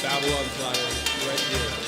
Babylon flyer right here.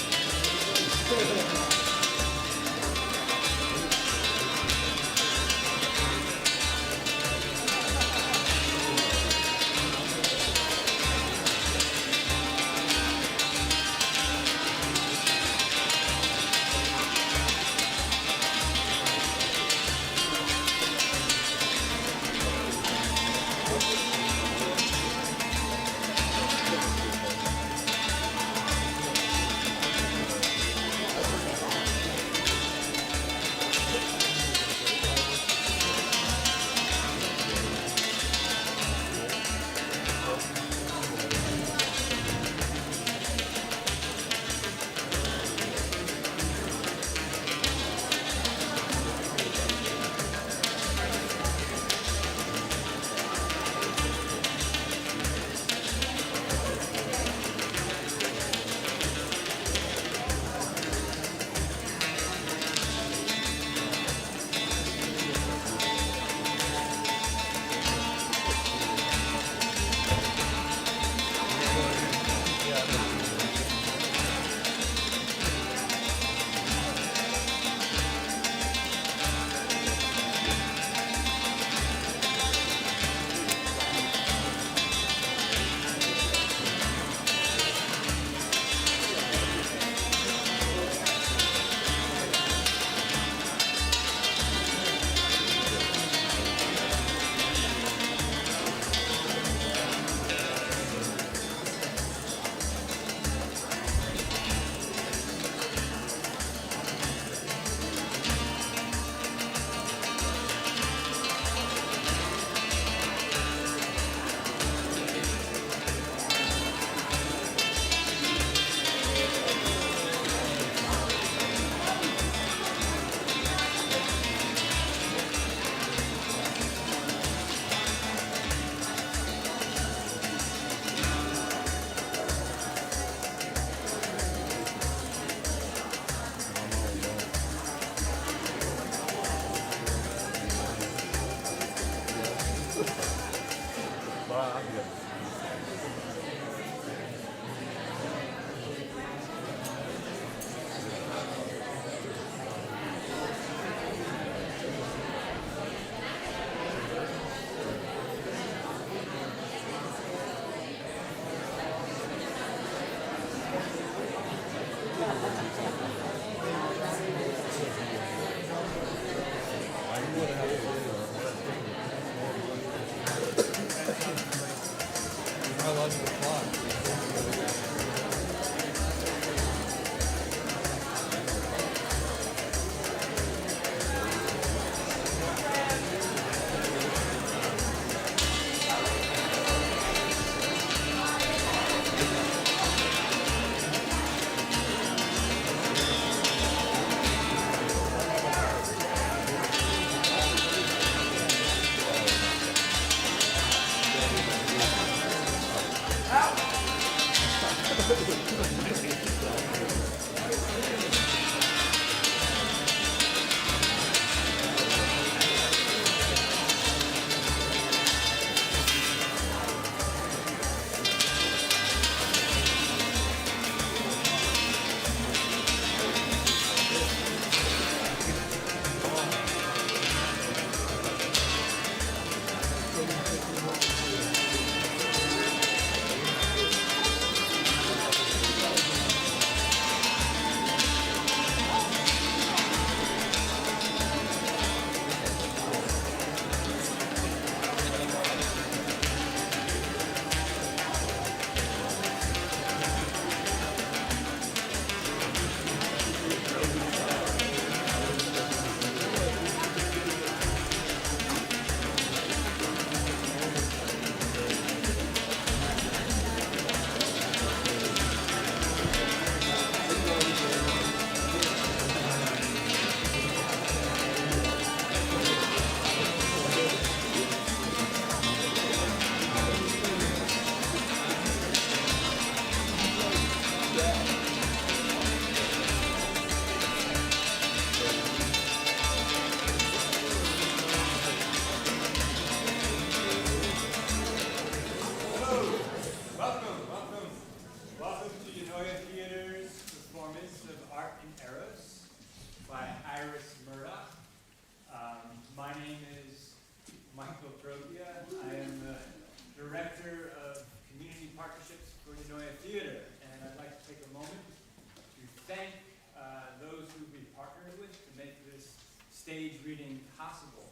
possible.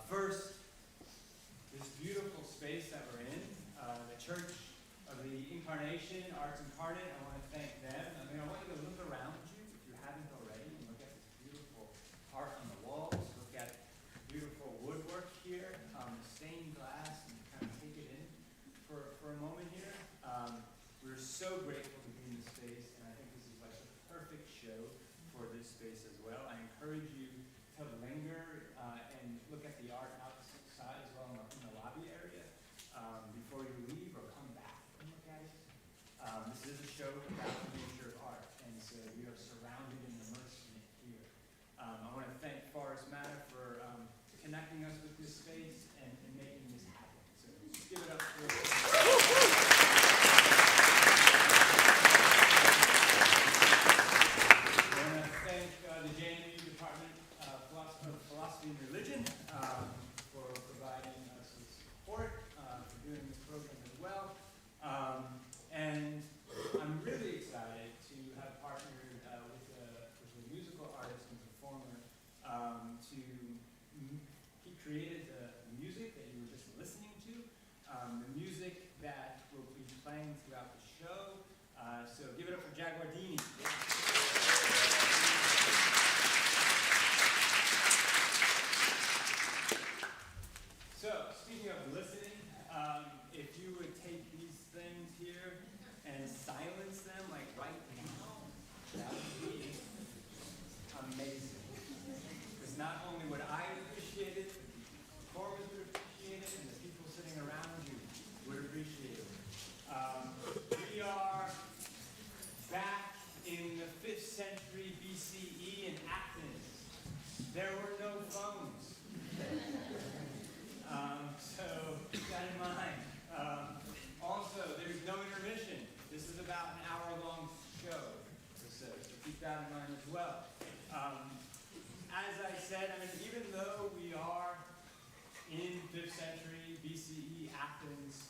First, this beautiful space that we're in, the Church of the Incarnation, Arts Incarnate. I want to thank them. I mean, I want you to look around you if you haven't already, and look at this beautiful art on the walls. Look at beautiful woodwork here, stained glass, and kind of take it in for a moment here. We're so grateful to be in this space, and I think this is like the perfect show for this space as well. I encourage you to linger and look at the art outside as well in the lobby area before you leave or come back and look at it. This is a show about the nature of art, and so we are surrounded and immersed in it here. I want to thank Forest Matter for connecting us with this space and making this happen. So just give it up for Philosophy and Religion for providing us with support, for doing this program as well. And I'm really excited to have partnered with a musical artist and performer he created the music that you were just listening to, the music that will be playing throughout the show. So give it up for Jaguardini. So, speaking of listening, if you would take these things here and silence them, like right now, that would be amazing. Because not only would I appreciate it, but the performers would appreciate it, and the people sitting around you would appreciate it. We are back in the 5th century BCE in Athens. There were no phones. So keep that in mind. Also, there's no intermission. This is about an hour-long show or so keep that in mind as well. As I said, I mean, even though we are in 5th century BCE Athens,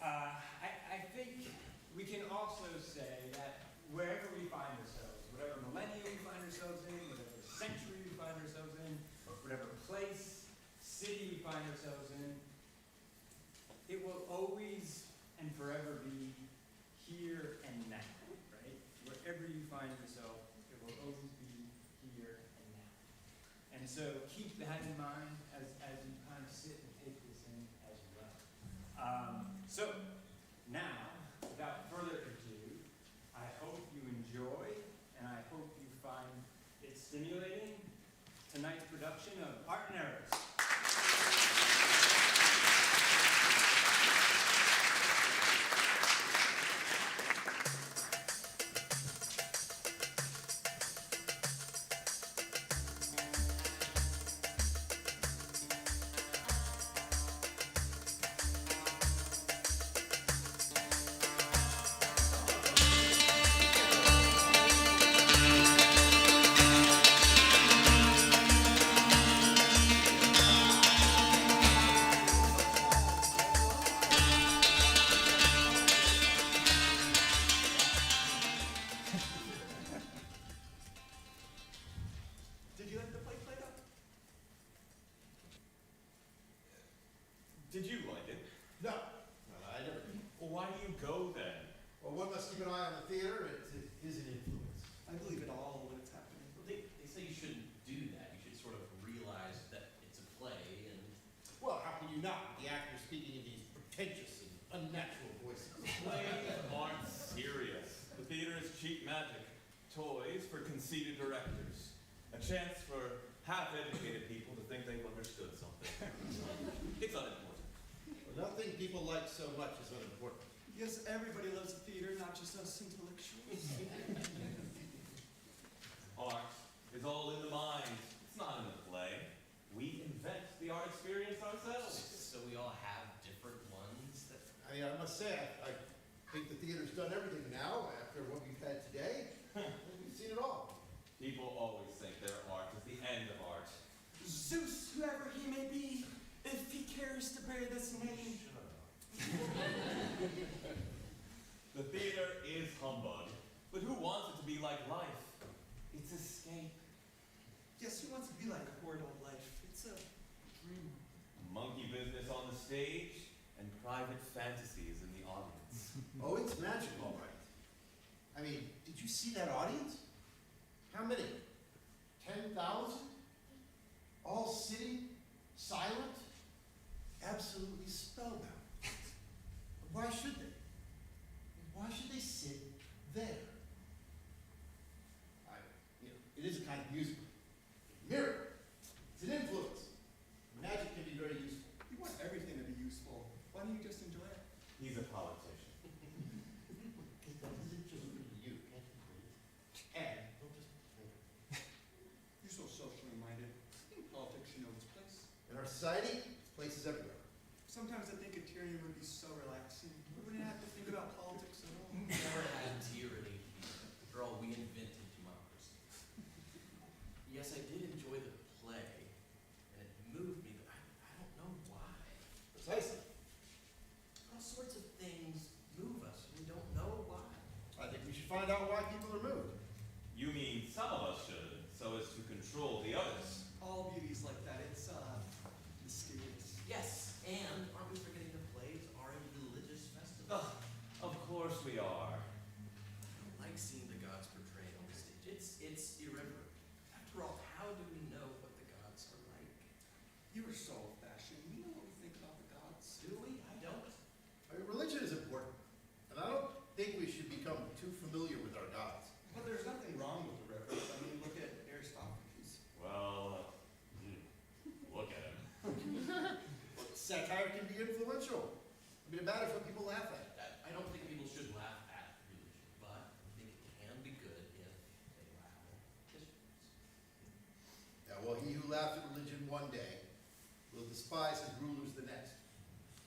I think we can also say that wherever we find ourselves, whatever millennium we find ourselves in, whatever century we find ourselves in, whatever place, city we find ourselves in, it will always and forever be here and now, right? Wherever you find yourself, it will always be here and now. And so keep that in mind as you kind of sit and take this in as well. So now, without further ado, I hope you enjoy and I hope you find it stimulating tonight's production of Art and Eros. Did you like it? No, I never did. Well, why do you go then? Well, one must keep an eye on the theater. It is an influence. I believe it all when it's happening. Well, they say you shouldn't do that. You should sort of realize that it's a play and... Well, how can you not? The actors speaking in these pretentious and unnatural voices. Plays aren't serious. The theater is cheap magic. Toys for conceited directors. A chance for half-educated people to think they've understood something. It's unimportant. Well, nothing people like so much is unimportant. Yes, everybody loves the theater, not just us intellectuals. Art is all in the mind. It's not in the play. We invent the art experience ourselves. So we all have different ones that... I mean, I must say, I think the theater's done everything now after what we've had today. We've seen it all. People always think their art is the end of art. Zeus, whoever he may be, if he cares to bear this name. The theater is humbug, but who wants it to be like life? It's escape. Yes, who wants to be like a horse stage and private fantasies in the audience. Oh, it's magic, all right. I mean, did you see that audience? How many? 10,000? All sitting, silent, absolutely spellbound. Why should they? Why should they sit there? It is a kind of music. Mirror. It's an influence. Magic can be very useful. You want everything to be useful. Why don't you just enjoy it? He's a politician. That isn't just for you, can't you please? And don't just You're so socially minded. Politics should know its place. in our society, it's places everywhere. Sometimes I think a tyranny would be so relaxing. We wouldn't have to think about politics at all. Never had tyranny. After all, we invented democracy. Yes, I did enjoy the play, and it moved me, but I don't know why. Precisely. All sorts of things move us, and we don't know why. I think we should find out why people are moved. You mean some of us should, so as to control the others. All beauty's like that. It's, mysterious. Yes, and aren't we forgetting the plays are a religious festival? Ugh, of course we are. I don't like seeing the gods portrayed on the stage. It's irreverent. After all, how do we know what the gods are like? You are so old-fashioned. We know what we think about the gods. Do we? I don't. I mean, religion is important, and I don't think we should become too familiar with our gods. But there's nothing wrong with the reverence. I mean, look at Aristophanes. Well, look at him. Satire can be influential. I mean, it matters what people laugh at. I don't think people should laugh at religion, but I think it can be good if they laugh at history. Yeah, well, he who laughs at religion one day will despise his rulers the next.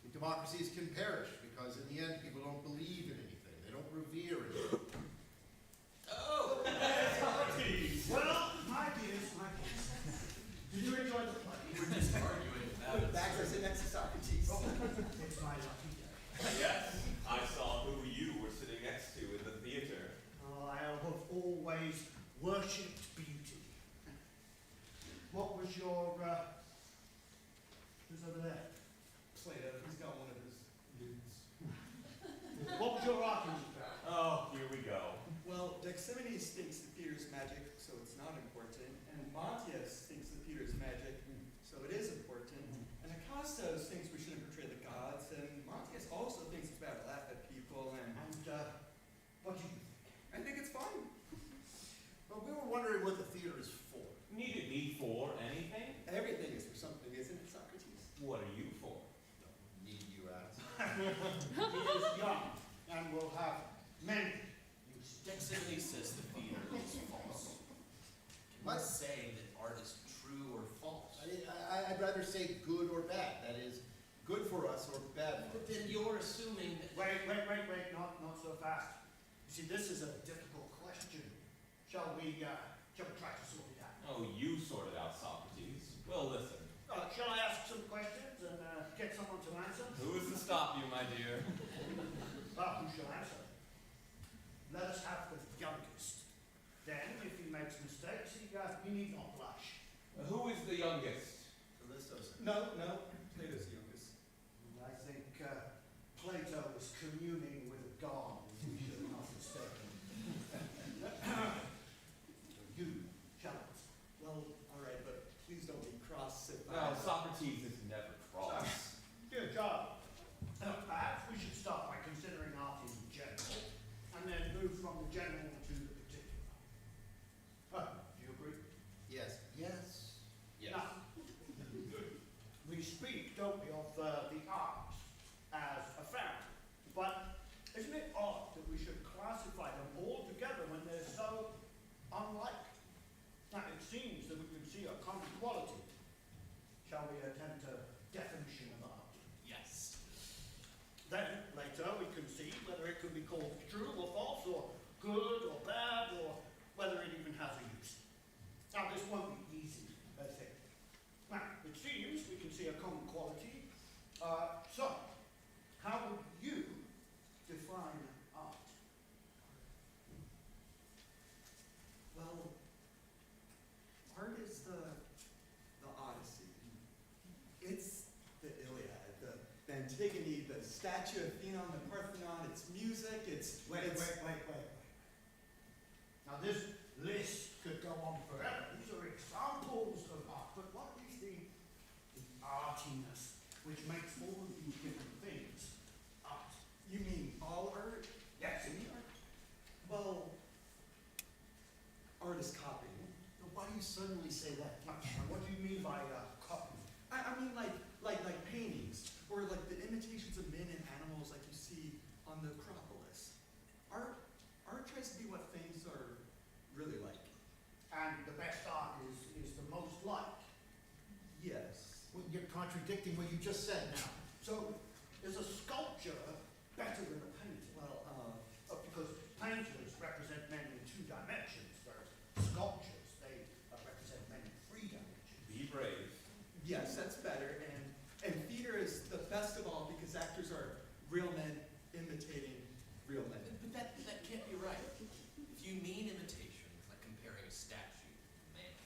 And democracies can perish because in the end people don't believe in anything. They don't revere anything. Oh! Well, my dears, did you enjoy the play? We were just arguing about it. Back to sit next to Socrates. It's my lucky day. Yes, I saw who you were sitting next to in the theater. Oh, I have always worshipped beauty. What was your, who's over there? Plato, he's got one of his dudes. What was your argument about? Oh, here we go. Well, Dexemenes thinks that Peter's magic, so it's not important. And Montius thinks that Peter's magic, so it is important. And Acastos thinks we shouldn't portray the gods. And Montius also thinks it's bad to laugh at people. And And, what do you think? I think it's fine. But we were wondering what the theater is for. Need it be for anything? Everything is for something, isn't it, Socrates? What are you for? Need you ask. He is young and will have many uses. Dexemenes says the theater is false. Can What? we say that art is true or false? I'd rather say good or bad. That is, good for us or bad for But us. then you're assuming that... Wait, not so fast. You see, this is a difficult question. Shall we try to sort it out? Oh, you sorted out Socrates. Well, listen. Shall I ask some questions and get someone to answer? Who is to stop you, my dear? Who shall answer? Let us have the youngest. Then, if he makes mistakes, he need not blush. Who is the youngest? Callistos. No, Plato's the youngest. I think Plato was communing with a god, if we should not mistaken. You shall answer. Well, all right, but please don't be cross if Well, Socrates is never cross. Good job. Perhaps we should start by considering art in general, and then move from the general to the particular. Do you agree? Yes. Yes. Yes. Now, we speak, don't we, of the arts as a family, but isn't it odd that we should classify them all together when they're so unlike? Now, it seems that we can see a common quality. Shall we attempt a definition of art? Yes. Then, later, we can see whether it can be called true or false, or good or bad, or whether it even has a use. Now, this won't be easy, I think. Now, it seems we can see a common quality. So, how would you define art? Well, art is the Odyssey. It's the Iliad, Antigone, the statue of Athena on the Parthenon, it's music, it's... Wait. Now this list could go on forever. These are examples of art, but what is the artiness which makes all of these different things art? You mean all art? Yes. Any art? Well, art is copying. Why do you suddenly say that? And what do you mean by copy? I mean like paintings, or like the imitations of men and animals like you see on the Acropolis. Art tries to be what things are really like. And the best art is the most like. Yes. Well, you're contradicting what you just said now. So is a sculpture better than a painting? Well, Because painters represent men in 2 dimensions, whereas sculptures, they represent men in 3 dimensions. Be brave. yes, that's better. And theater is the best of all because actors are real men imitating real men. But that can't be right. If you mean imitation, it's like comparing a statue to man.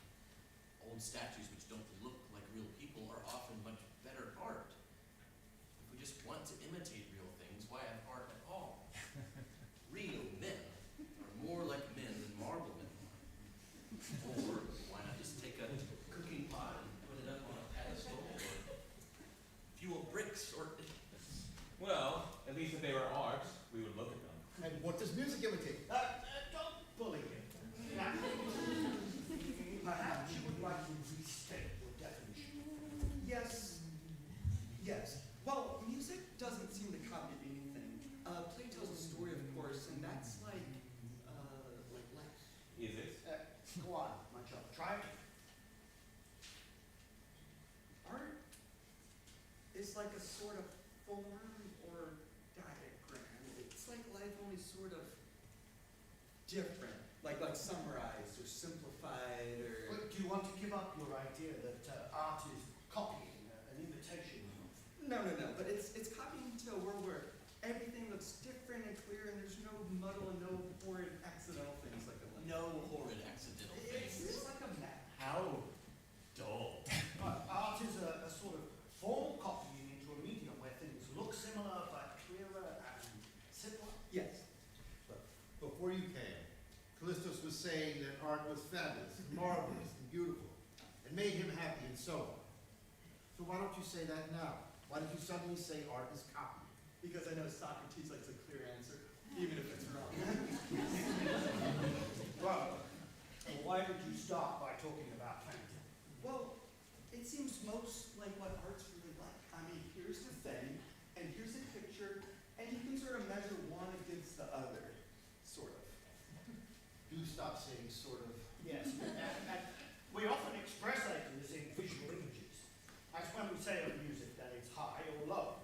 Old statues which don't look like real people are often much better art. If we just want to imitate real things, why have art at all? Real men are more like men than marble men are. Or why not just take a cooking pot and put it up on a pedestal, or fuel bricks, or... Well, at least if they were art, we would look at them. And what does music imitate? Don't bully him. Now, perhaps you would like to restate your definition. Yes. Well, music doesn't seem to copy anything. Play tells a story, of course, and that's like life. Is it? Go on, my child. Try it. Art is like a sort of form or diagram. It's like life, only sort of different, like summarized or simplified or. But do you want to give up your idea that art is copying, an imitation of? No. But it's copying into a world where everything looks different and clear, and there's no muddle and no horrid accidental things like a. No horrid accidental things. It's like a map. How dull. Art is a sort of formal copying into a medium where things look similar but clearer and simpler. Yes. Before you came, Callistos was saying that art was fabulous, marvelous, and beautiful, and made him happy, and so on. So why don't you say that now? Why did you suddenly say art is copy? Because I know Socrates likes a clear answer, even if it's wrong. Well, why did you start by talking about painting? Well, it seems most like what art's really like. I mean, here's the thing, and here's a picture, and you can sort of measure one against the other, sort of. Do stop saying sort of. Yes, and we often express ideas in visual images. That's when we say of music that it's high or low.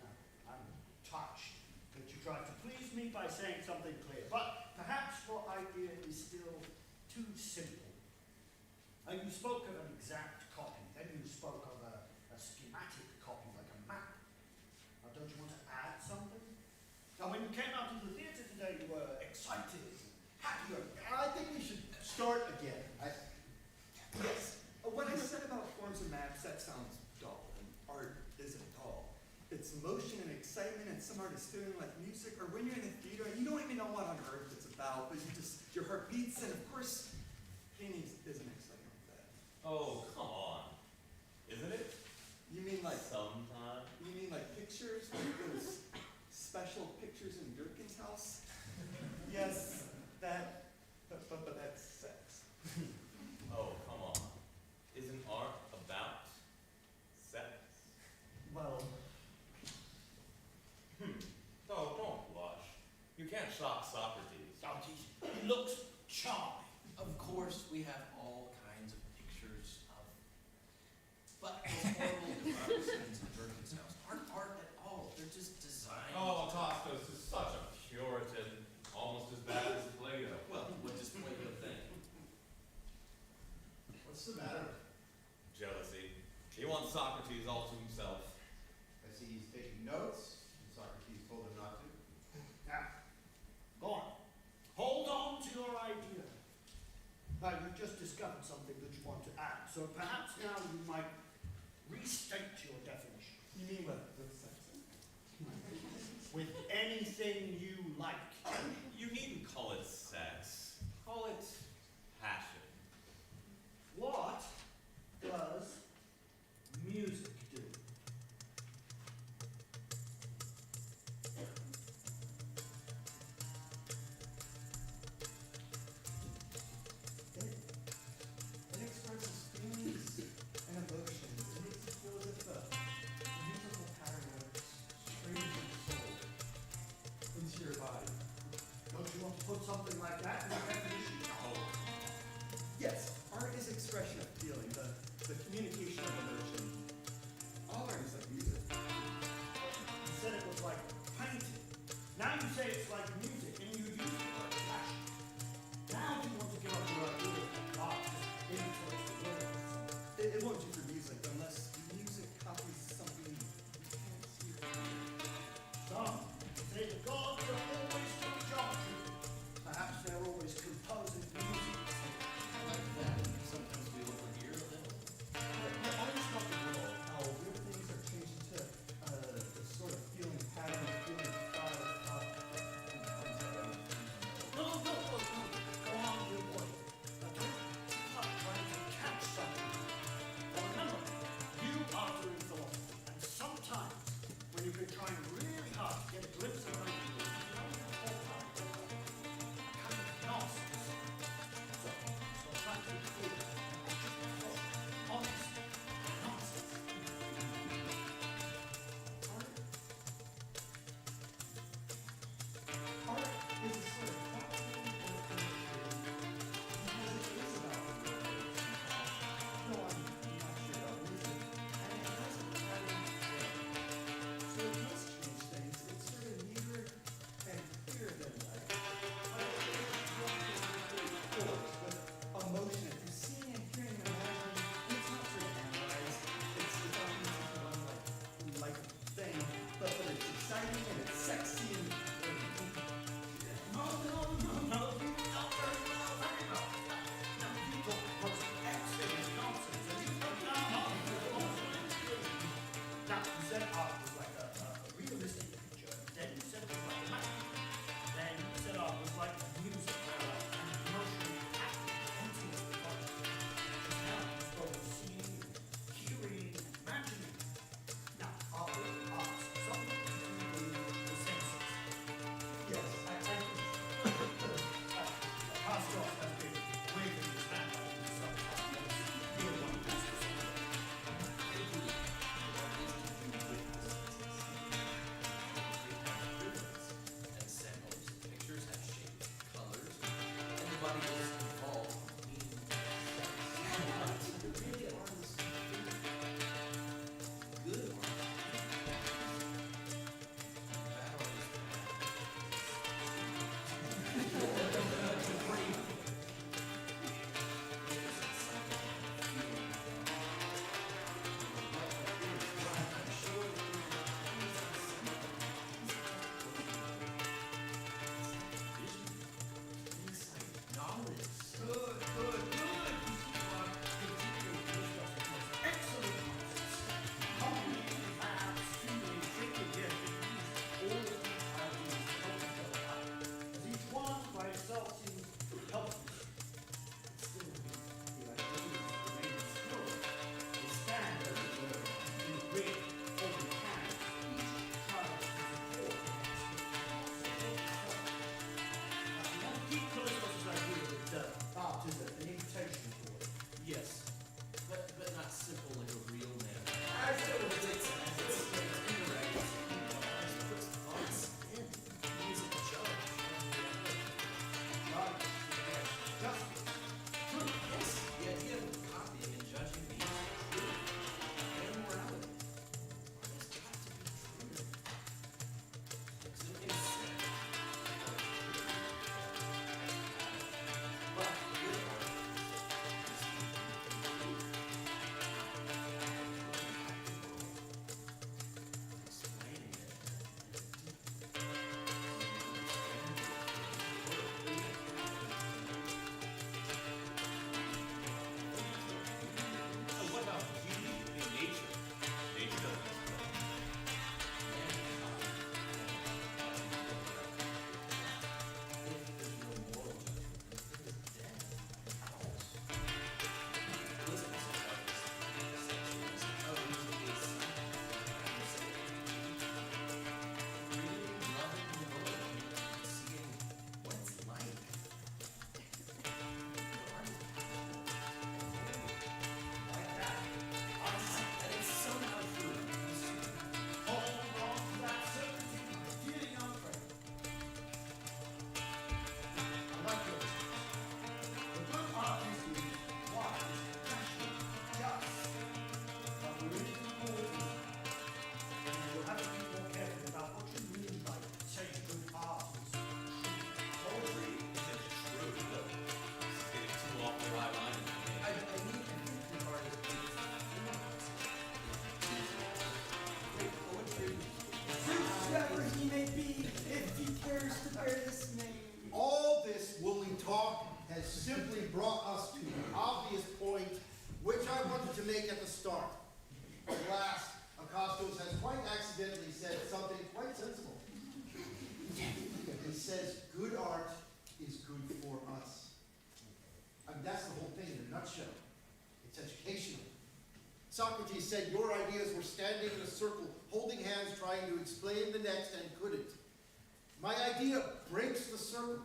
Now, I'm touched that you tried to please me by saying something clear, but perhaps your idea is still too simple. You spoke of an exact copy, then you spoke of a schematic copy, like a map. Now, don't you want to add something? Now, when you came out of the theater today, you were excited, happy. I think we should start again. Yes. What I said about forms and maps, that sounds dull, and art isn't dull. It's emotion and excitement, and some art is feeling like music, or when you're in the theater and you don't even know what on earth it's about, but your heart beats, and of course, painting isn't exciting like that. Oh, come on. Isn't it? You mean like Sometimes. pictures, like those special pictures in Durkin's house? Yes, that, but that's sex. Oh, come on. Isn't art about sex? Well, Oh, don't blush. You can't shock Socrates. He looks charming. Of course, we have all kinds of pictures of, but those horrible democracies in Durkin's house aren't art at all. They're just designed. Oh, Costos is such a Puritan, almost as bad as Plato. Well, what does Plato think? What's the matter? Jealousy. He wants Socrates all to himself. I see he's taking notes, and Socrates told him not to. Now, go on. Hold on to your idea. You've just discovered something that you want to add, so perhaps now you might restate your definition. you mean what? What's sex? anything you like. You needn't call it sex. Call it passion. What does music do? It expresses feelings and emotions. It makes you feel as if a musical pattern of strings your soul into your body. Don't you want to put something like that in the definition? Oh, Yes, art is expression of feeling, the communication of emotion. All art is like music. You said it was like painting. Now you say it's like music, and you use the word passion. Now you want to give up your idea that art imitates the world. It won't do for music unless music copies something you can't see. Some say the gods are always through geometry. Perhaps they're always composing music. Like that, sometimes we overhear a little. Art is not the world. How weird things are changed into a sort of feeling pattern, feeling fire, No. Go on, dear boy. Now don't keep up trying to catch something. Now remember, you are doing philosophy, and sometimes when you've been trying really hard to get a glimpse of an idea, you find it all out of kind of nonsense. So try to be clear. Honest. Nonsense. Art is a sort of vacuum or because it is about the world. No, I'm not sure about music, and it has a pattern of feeling. So it does change things. It's sort of neater and clearer than life. But it's chords with emotion. If you're seeing and hearing and imagining, it's not sort of analyzed. It's not music done like a thing, but it's exciting and it's sexy and No, you don't very well. Now you talk most excellent nonsense, and you come down Now you said art was like a realistic picture, then you said it was like a map, then you said art was like music, and emotionally active, empty of the body. Now you spoke of seeing, hearing, imagining. Now, are all arts something to do with the senses? yes, I think Pastor has been waving his hand out in some time. Near one pastor And symbols, pictures have shape, colors, and the body is involved, meaning really art is good art. Bad art is knowledge, Socrates said your ideas were standing in a circle, holding hands, trying to explain the next and couldn't. My idea breaks the circle.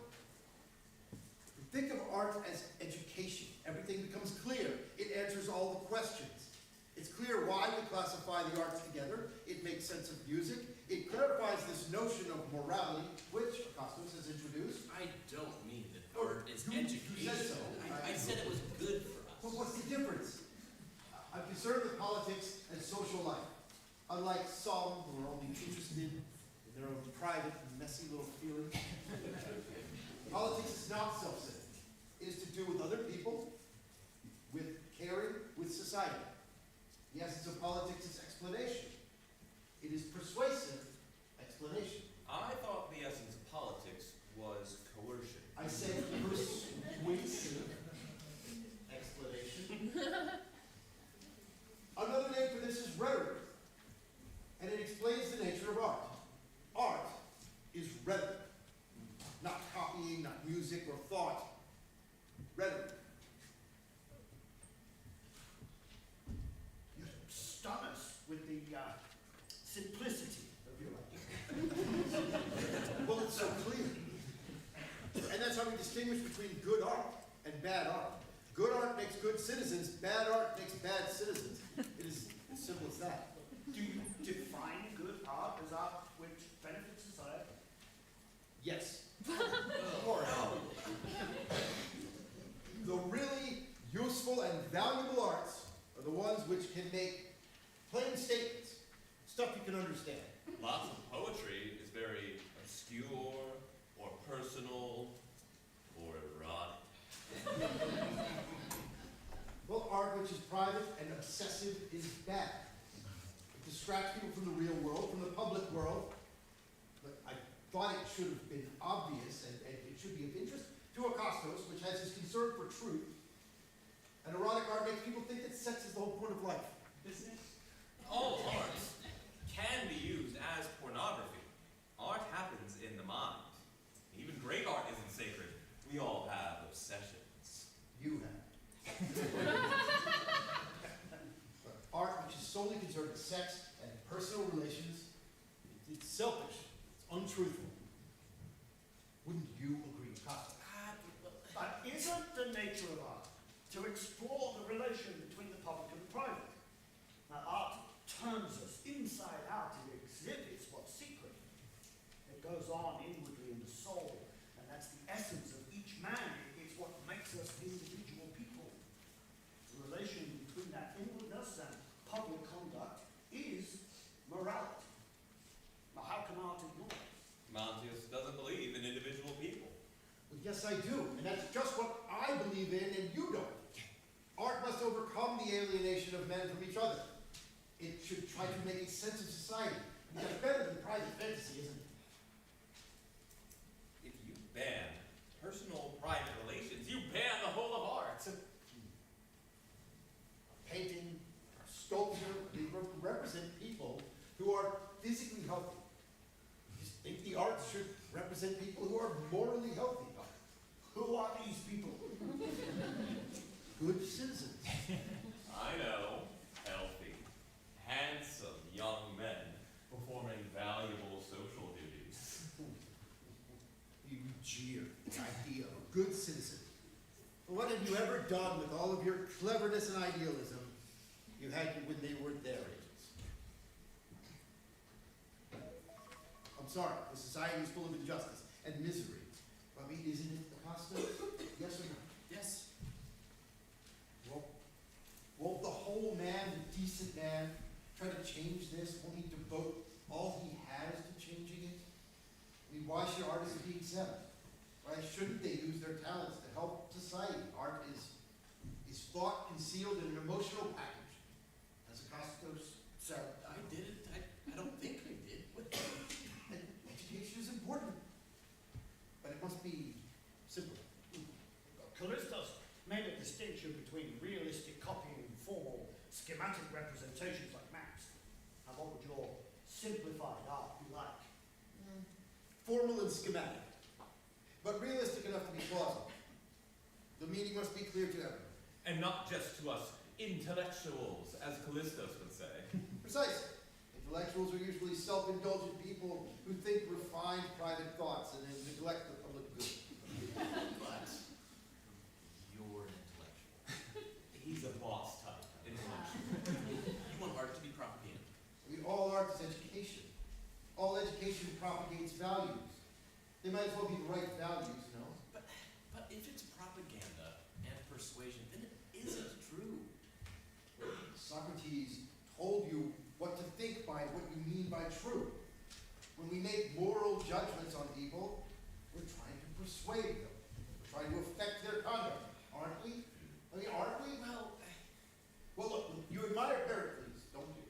Think of art as education. Everything becomes clear. It answers all the questions. It's clear why we classify the arts together. It makes sense of music. It clarifies this notion of morality, which Costos has introduced. I don't mean that art is education. You said so. I said it was good for us. But what's the difference? I'm concerned with politics and social life. Unlike some who are only interested in their own private, messy little feelings. Politics is not self-centered. It is to do with other people, with caring, with society. The essence of politics is explanation. It is persuasive explanation. I thought the essence of politics was coercion. I said persuasive explanation. Another name for this is rhetoric, and it explains the nature of art. Art is rhetoric, not copying, not music or thought. Rhetoric. You stun us with the simplicity of your idea. Well, it's so clear. And that's how we distinguish between good art and bad art. Good art makes good citizens, bad art makes bad citizens. It is as simple as that. Do you define good art as art which benefits society? Yes. Oh, no. The really useful and valuable arts are the ones which can make plain statements, stuff you can understand. Lots of poetry is very obscure, or personal, or erotic. Well, art which is private and obsessive is bad. It distracts people from the real world, from the public world. But I thought it should have been obvious, and it should be of interest to Acostos, which has his concern for truth. And erotic art makes people think that sex is the whole point of life. Isn't it? All art can be used as pornography. Art happens in the mind. Even great art isn't sacred. We all have obsessions. You have. But art which is solely concerned with sex and personal relations, it's selfish, it's untruthful. Wouldn't you agree, Costa? But isn't the nature of art to explore the relation between the public and the private? Now, art turns us inside out. It exhibits what's secret. It goes on inwardly in the soul, and that's the essence of each man. It's what makes us individual people. The relation between that inwardness and public conduct is morality. Now, how can art ignore it? Montius doesn't believe in individual people. Well, yes, I do, and that's just what I believe in, and you don't. Art must overcome the alienation of men from each other. It should try to make a sense of society. That's better than private fantasy, isn't it? If you ban personal private relations, you ban the whole of art. A painting, a sculpture, they represent people who are physically healthy. I just think the arts should represent people who are morally healthy. Who are these people? Good citizens. I know, healthy, handsome young men performing valuable social duties. You jeer the idea of a good citizen. But what have you ever done with all of your cleverness and idealism you had when they were their ages? I'm sorry, the society is full of injustice and misery. I mean, isn't it, Acosta? Yes or no? Yes. Won't the whole man, the decent man, try to change this? Won't he devote all he has to changing it? I mean, why should artists be exempt? Why shouldn't they use their talents to help society? Art is thought concealed in an emotional package, as Acostos said. I did it. I don't think I did. What? And education is important, but it must be simple. Callistus made a distinction between realistic copying and formal schematic representations like maps. Now, what would your simplified art be like? Formal and schematic, but realistic enough to be plausible. The meaning must be clear to everyone. And not just to us intellectuals, as Callistos would say. Precisely. Intellectuals are usually self-indulgent people who think refined private thoughts and then neglect the public good. But you're an intellectual. He's a boss type intellectual. You want art to be propaganda. I mean, all art is education. All education propagates values. They might as well be the right values, you know? But if it's propaganda and persuasion, then it isn't true. Socrates told you what to think by what you mean by true. When we make moral judgments on people, we're trying to persuade them. We're trying to affect their conduct, aren't we? I mean, aren't we? Well, look, you admire Pericles, don't you?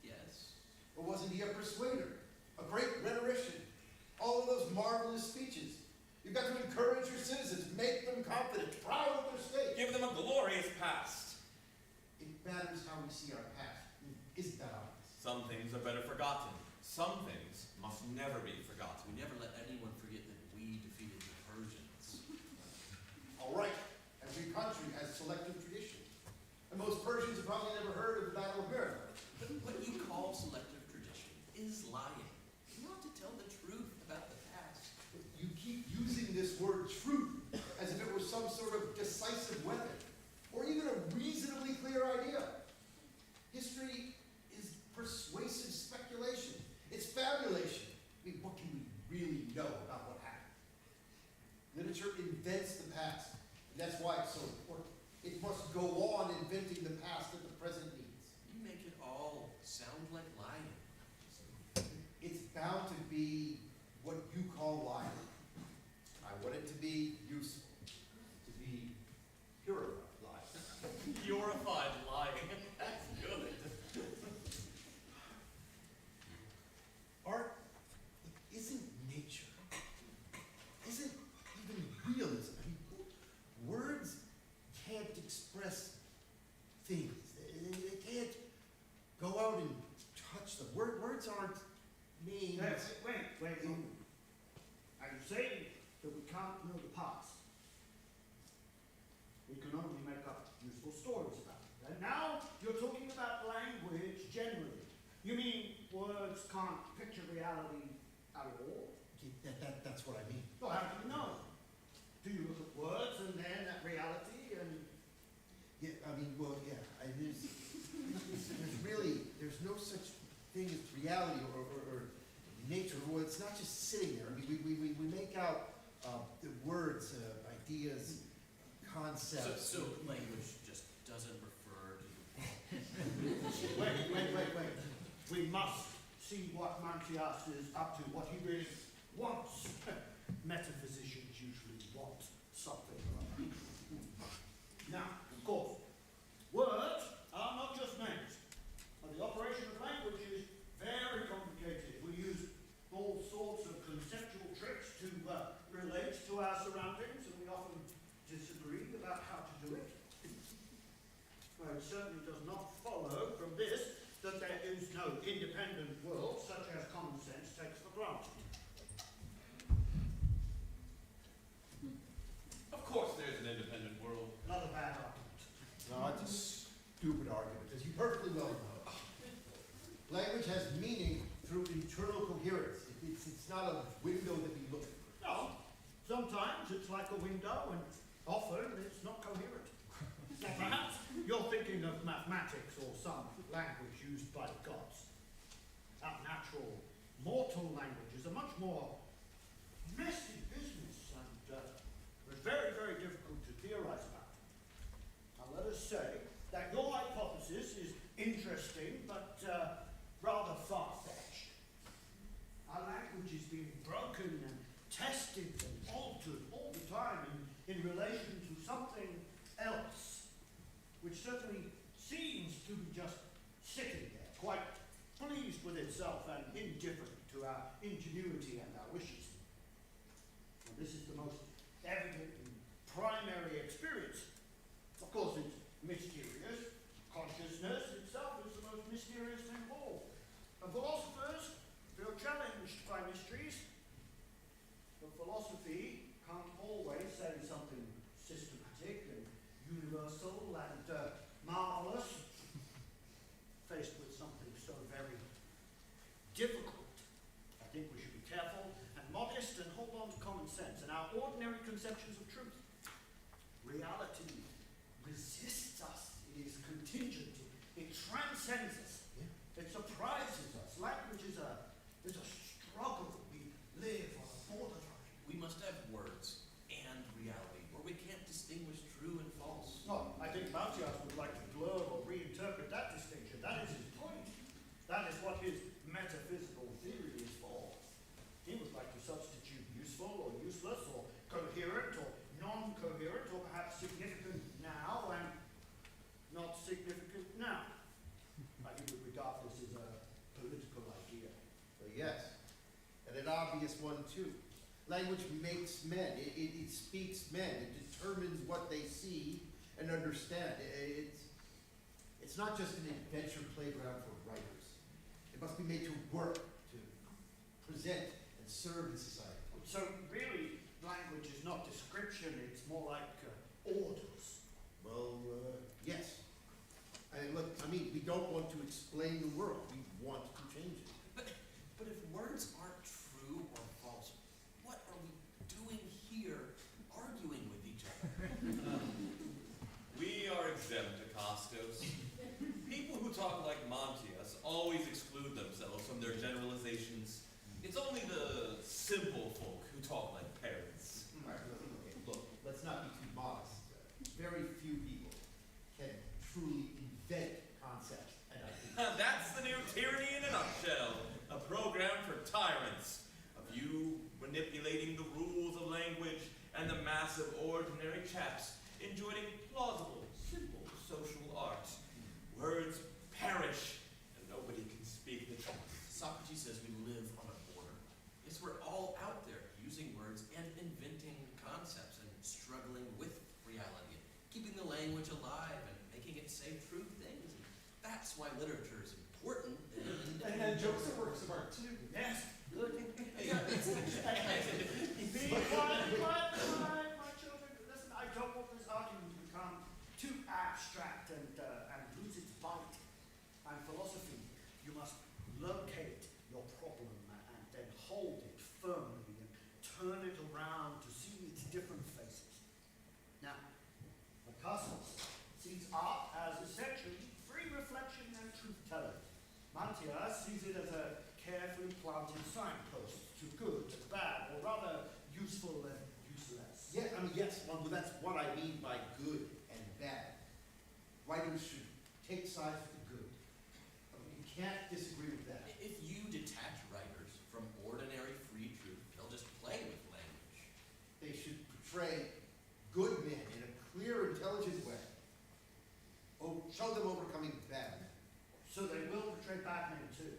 Yes. Or wasn't he a persuader? A great rhetorician? All of those marvelous speeches. You've got to encourage your citizens, make them confident, proud of their state. Give them a glorious past. It matters how we see our past. Isn't that obvious? Some things are better forgotten. Some things must never be forgotten. We never let anyone forget that we defeated the Persians. All right. Every country has selective tradition. And most Persians have probably never heard of the Battle of Marathon. But what you call selective tradition is lying. You want to tell the truth about the past. You keep using this word truth as if it were some sort of decisive weapon, or even a reasonably clear idea. History is persuasive speculation. It's fabulation. I mean, what can we really know about what happened? Literature invents the past, and that's why it's so important. It must go on inventing the past that the present needs. You make it all sound like lying. It's bound to be what you call lying. I want it to be useful, to be purified lying. Purified lying. That's good. Art isn't nature, isn't even realism. I mean, words can't express things. They can't go out and touch them. Words aren't mean. Wait. Are you saying that we can't know the past? We can only make up useful stories about it. And now you're talking about language generally. You mean words can't picture reality at all? That's what I mean. Well, how do you know? Do you look at words and then at reality and... Yeah, I mean, well, yeah. There's no such thing as reality or nature. Well, it's not just sitting there. I mean, we make out the words, ideas, concepts. So language just doesn't refer to Wait. We must see what Mantias is up to, what he really wants. Metaphysicians usually want something. Now, of course, words are not just names. And the operation of language is very complicated. We use all sorts of conceptual tricks to relate to our surroundings, and we often disagree about how to do it. Well, it certainly does not follow from this that there is no independent world such as common sense takes for granted. Of course there's an independent world. Not a bad argument. No, it's a stupid argument, as you perfectly well know. Language has meaning through internal coherence. It's not a window that we look through. No, sometimes it's like a window, and often it's not coherent. Now, perhaps you're thinking of mathematics or some language used by the gods. Our natural, mortal languages are much more messy business, and it's very, very difficult to theorize about. Now, let us say that your hypothesis is interesting, but rather far-fetched. Our language is being broken and tested and altered all the time in relation to something else, which certainly seems to be just sitting there, quite pleased with itself and indifferent to our ingenuity and our wishes. And this is the most evident and primary experience. Of course, it's mysterious. Consciousness itself is the most mysterious thing of all. And philosophers feel challenged by mysteries. But philosophy can't always say something difficult. I think we should be careful and modest and hold on to common sense and our ordinary conceptions of truth. Reality resists us. It is contingent. It transcends us. It surprises us. Language is a struggle. We live on a borderline. We must have words and reality, or we can't distinguish true and false. Well, I think Matthias would like to blur or reinterpret that distinction. That is his point. That is what his metaphysical theory is for. He would like to substitute useful or useless or coherent or non-coherent or perhaps significant now and not significant now. He would regard this as a political idea. Well, yes, and an obvious one too. Language makes men. It speaks men. It determines what they see and understand. It's not just an adventure playground for writers. It must be made to work, to present and serve the society. So really, language is not description, it's more like orders. Well, yes. We don't want to explain the world. We want to change it. But if words aren't true or false, what are we doing here arguing with each other? We are exempt, Acostos. People who talk like Montius always exclude themselves from their generalizations. It's only the simple folk who talk like parents. All right, look, let's not be too modest. Very few people can truly invent concepts and ideas. That's the new tyranny in a nutshell. A program for tyrants. A few manipulating the rules of language and the mass of ordinary chaps enjoying plausible, simple social art. Words perish and nobody can speak the truth. Socrates says we live on a border. Yes, we're all out there using words and inventing concepts and struggling with reality and keeping the language alive and making it say true things. And that's why literature is important. And jokes are works of art too. Yes, good. Be quiet, my children. Listen, I don't want this argument to become too abstract and lose its bite. And philosophy, you must locate your problem and then hold it firmly and turn it around to see its different faces. Now, Acostos sees art as essentially free reflection and truth-telling. Matthias sees it as a carefully planted signpost to good and bad, or rather useful and useless. Yeah, yes, well, that's what I mean by good and bad. Writers should take sides with the good. You can't disagree with that. If you detach writers from ordinary free truth, they'll just play with language. They should portray good men in a clear, intelligent way. Oh, show them overcoming bad men. So they will portray bad men too.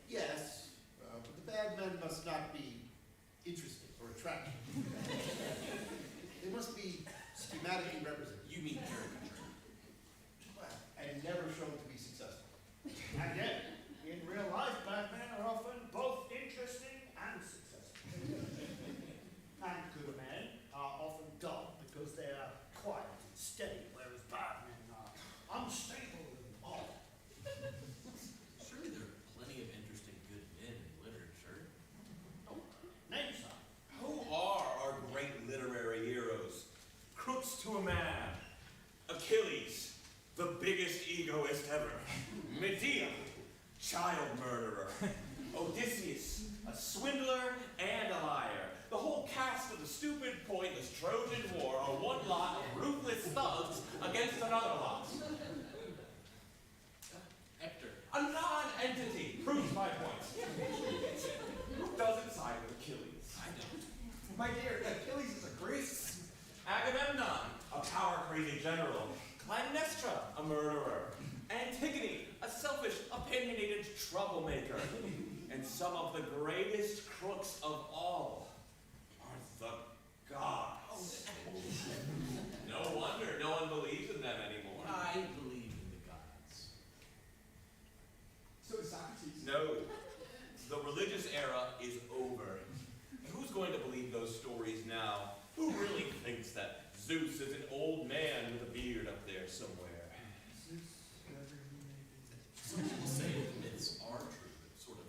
Yes, but the bad men must not be interesting or attractive. They must be schematically represented. You mean caricature. And never shown to be successful. And yet, in real life, bad men are often both interesting and successful. And good men are often dull because they are quiet and steady, whereas bad men are unstable and odd. Surely there are plenty of interesting good men in literature. Oh, name some. Who are our great literary heroes? Crooks to a man. Achilles, the biggest egoist ever. Medea, child murderer. Odysseus, a swindler and a liar. The whole cast of the stupid, pointless Trojan War are one lot of ruthless thugs against another lot. Hector. A non-entity proves my point. Who doesn't side with Achilles? I don't. My dear, Achilles is a Greek. Agamemnon, a power-crazy general. Clytemnestra, a murderer. Antigone, a selfish, opinionated troublemaker. And some of the greatest crooks of all are the gods. No wonder no one believes in them anymore. I believe in the gods. So is Socrates. No, the religious era is over. Who's going to believe those stories now? Who really thinks that Zeus is an old man with a beard up there somewhere? Some people say the myths are true, but sort of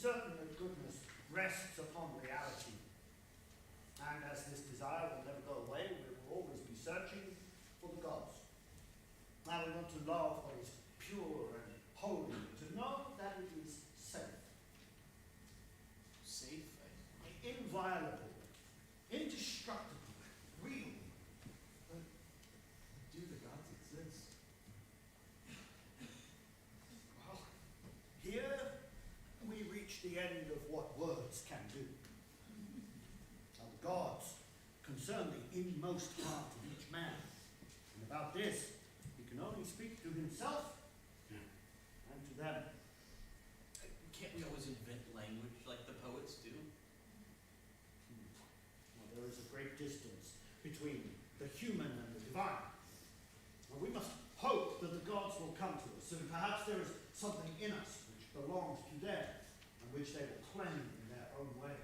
certain that goodness rests upon reality. And as this desire will never go away, we will always be searching for the gods. Now we want to love what is pure and holy, to know that it is safe, Safe? inviolable, indestructible, real. Do the gods exist? Well, here we reach the end of what words can do. Now the gods concern the inmost heart of each man. And about this, he can only speak to himself and to them. Can't we always invent language like the poets do? Well, there is a great distance between the human and the divine. Well, we must hope that the gods will come to us, and perhaps there is something in us which belongs to them, and which they will claim in their own way.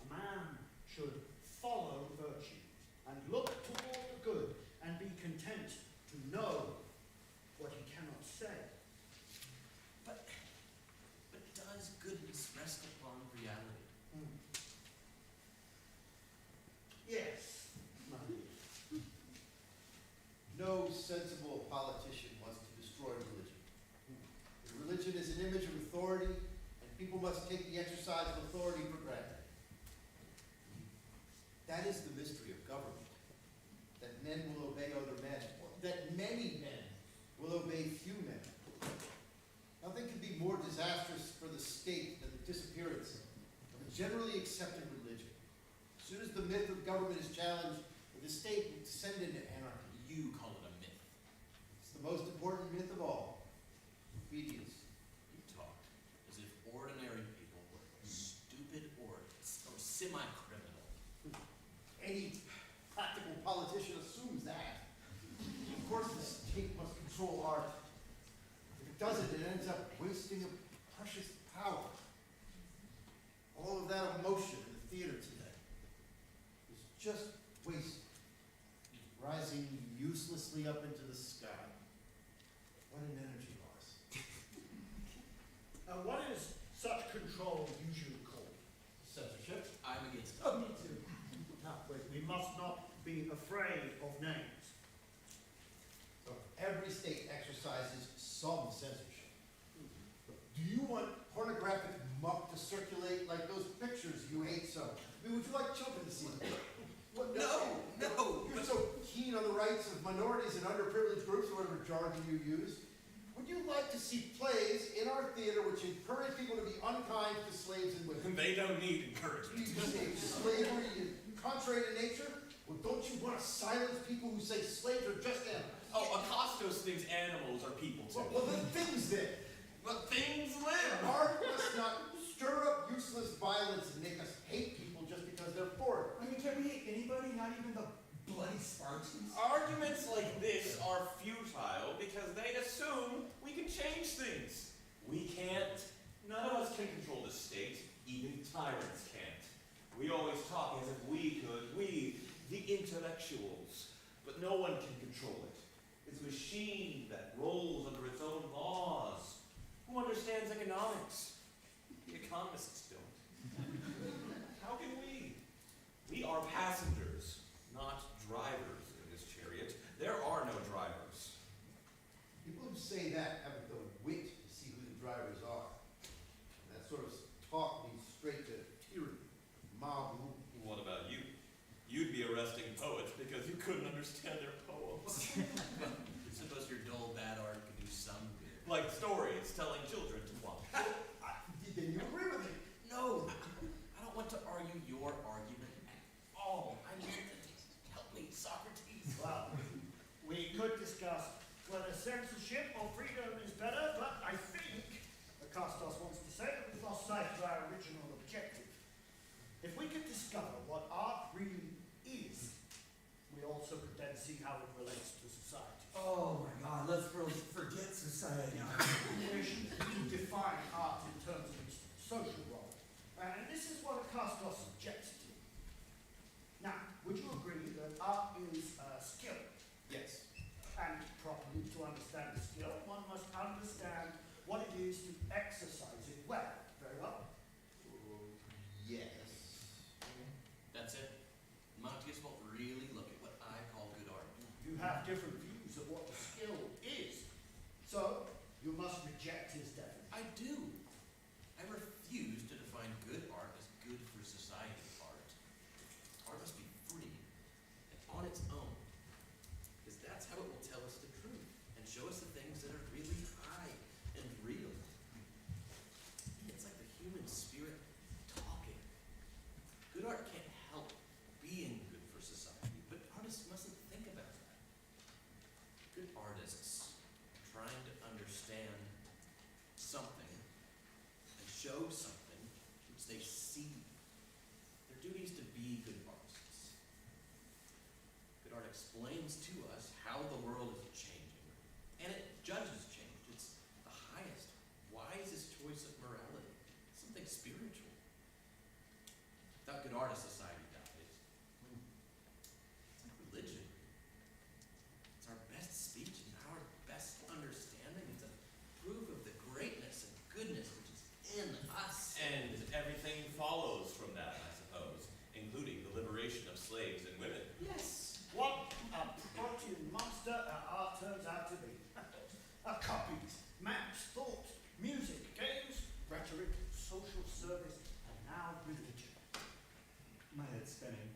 A man should follow virtue, and look toward the good, and be content to know what he cannot say. But does goodness rest upon reality? Yes, my dear. No sensible politician wants to destroy religion. Religion is an image of authority, and people must take the exercise of authority for granted. That is the mystery of government. That men will obey other men, or that many men will obey few men. Nothing can be more disastrous for the state than the disappearance of a generally accepted religion. As soon as the myth of government is challenged, the state will descend into anarchy. You call it a myth. It's the most important myth of all. Obedience. You talk as if ordinary people were stupid or semi-criminal. Any practical politician assumes that. Of course, the state must control art. If it doesn't, it ends up wasting a precious power. All of that emotion in the theater today is just wasted, rising uselessly up into the sky. What an energy loss. Now, what is such control usually called? Censorship. I'm against it. Oh, me too. Now, we must not be afraid of names. So every state exercises some censorship. Do you want pornographic muck to circulate like those pictures you hate so? I mean, would you like children to see them? What, No. You're so keen on the rights of minorities and underprivileged groups, or whatever jargon you use. Would you like to see plays in our theater which encourage people to be unkind to slaves and women? They don't need encouragement. You say slavery is contrary to nature? Well, don't you want to silence people who say slaves are just animals? Oh, Acostos thinks animals are people too. Well, then things then. But things live. Art must not stir up useless violence and make us hate people just because they're foreign. I mean, can we hate anybody, not even the bloody Spartans? Arguments like this are futile because they assume we can change things. We can't. None of us can control the state. Even tyrants can't. We always talk as if we could. We, the intellectuals. But no one can control it. It's a machine that rolls under its own laws. Who understands economics? The economists don't. How can we? We are passengers, not drivers in this chariot. There are no drivers. People who say that haven't the wit to see who the drivers are. And that sort of talk leads straight to tyranny, mob rule. What about you? You'd be arresting poets because you couldn't understand their poems. Suppose your dull, bad art could do some good. Like stories telling children to watch. Then you agree with me. No, I don't want to argue your argument at all. I need to help me, Socrates. Well, we could discuss whether censorship or freedom is better, but I think Acostos wants to say that we've lost sight of our original objective. If we could discover what art really is, we also could then see how it relates to society. Oh my God, let's forget society. We wish to define art in terms of its social role. And this is what Acostos objects to. Now, would you agree that art is a skill? Yes. And properly to understand skill, one must understand what it is to exercise it well. show something which they see. Their duty is to be good artists. Good art explains to us how the world is changing, and it judges change. It's the highest, wisest choice of morality, something spiritual. Without good art, a society dies. It's like religion. It's our best speech and our best understanding. It's a proof of the greatness and goodness which is in us. And everything follows from that, I suppose, including the liberation of slaves and women. Yes. What a protein monster our art turns out to be. Copies, maps, thought, music, games, rhetoric, social service, and now religion. My head's spinning.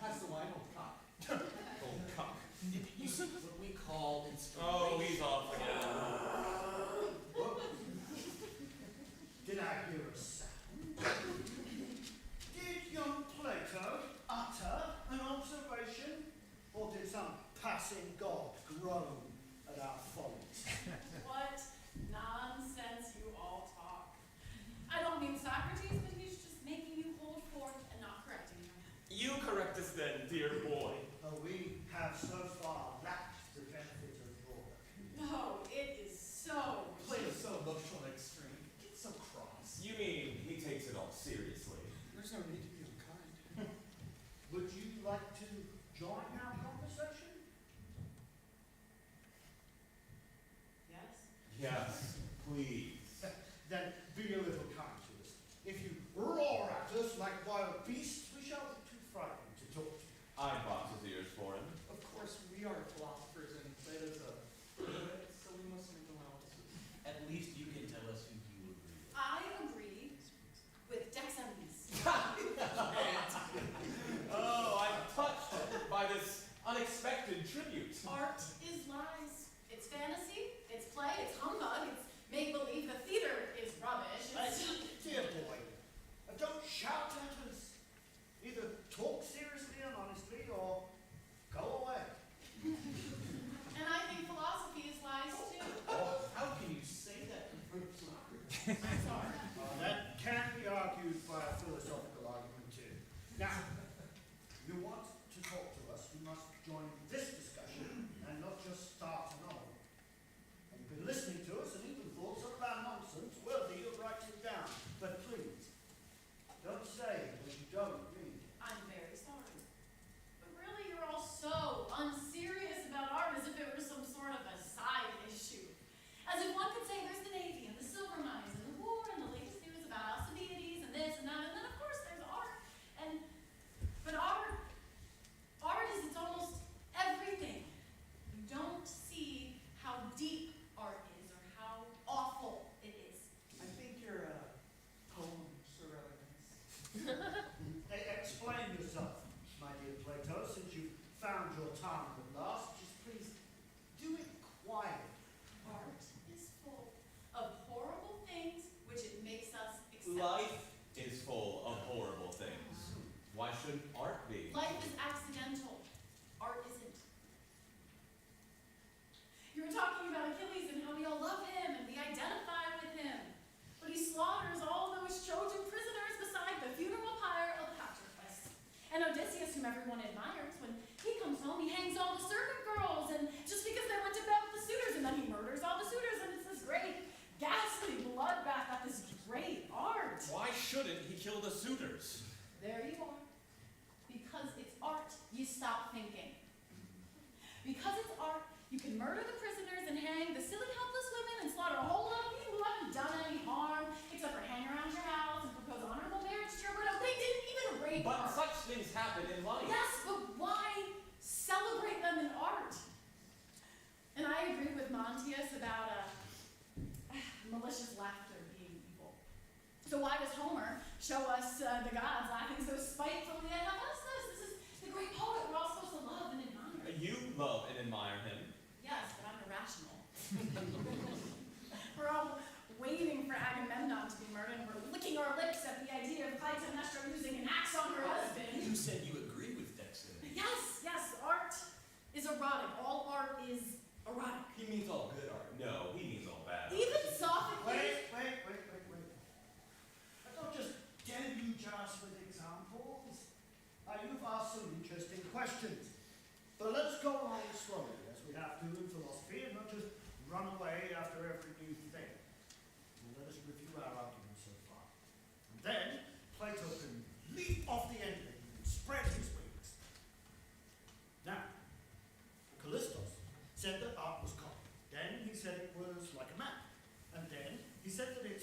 Pass the wine, old cock. Oh, cock. You see what we call inspiration. Oh, he's off again. Whoa. Did I hear a sound? Did young Plato utter an observation? Or did some passing god groan at our follies? What nonsense you all talk. I don't mean Socrates, but he's just making you hold forth and not correcting you. You correct us then, dear boy. Oh, we have so far lacked the benefit of your opinion. No, it is so. Plato's so emotional and extreme. It's so cross. You mean he takes it all seriously? There's no need to be unkind. Would you like to join our conversation? Yes? Yes, please. Then be a little kind to us. If you roar at us like wild beasts, we shall be too frightened to talk to you. I box his ears for him. Of course, we are philosophers and Plato's a poet, so we must make allowances. At least you can tell us who you agree with. I agree with Dexamnes. Oh, I'm touched by this unexpected tribute. Art is lies. It's fantasy, it's play, it's humbug, it's make-believe. The theater is rubbish. Dear boy, don't shout at us. Either talk seriously and honestly or go away. And I think philosophy is lies too. How can you say that in front of Socrates? I'm sorry. That can be argued by a philosophical argument too. Now, you want to talk to us, you must join this discussion and not just start a novel. And you've been listening to us and even thought some of our nonsense worthy of writing down. But please, don't say what you don't mean. I'm very sorry. But really, you're all so unserious about art as if it were some sort of a side issue. As if one could say there's the Navy and the silver mines and the war and the latest news about Alcibiades and this and that, and then of course there's art. But art is, it's almost everything. You don't see how deep art is or how awful it is. I think your poems are rather nice. Explain yourself, my dear Plato, since you found your tongue at last. Just please do it quietly. Art is full of horrible things which it makes us accept. Life is full of horrible things. Why shouldn't art be? Life is accidental. Art isn't. You were talking about Achilles and how we all love him and we identify with him. But he slaughters all those Trojan prisoners beside the funeral pyre of Patroclus. And Odysseus, whom everyone admires, when he comes home, he hangs all the servant girls, and just because they went to bed with the suitors, and then he murders all the suitors, and it's this great, ghastly bloodbath at this great art. Why shouldn't he kill the suitors? There you are. Because it's art, you stop thinking. Because it's art, you can murder the prisoners and hang the silly helpless women and slaughter a whole lot of people who haven't done any harm, except for hang around your house and propose honorable marriage to your widow. They didn't even rape But her. such things happen in life. Yes, but why celebrate them in art? And I agree with Montius about malicious laughter being evil. So why does Homer show us the gods laughing so spitefully at us? This is the great poet we're all supposed to love and admire. You love and admire him. Yes, but I'm irrational. We're all waiting for Agamemnon to be murdered, and we're licking our lips at the idea of Clytemnestra using an axe on her husband. You said you agree with Dexamnes. Yes, art is erotic. All art is erotic. He means all good art. No, he means all bad art. Even Sophocles. Wait.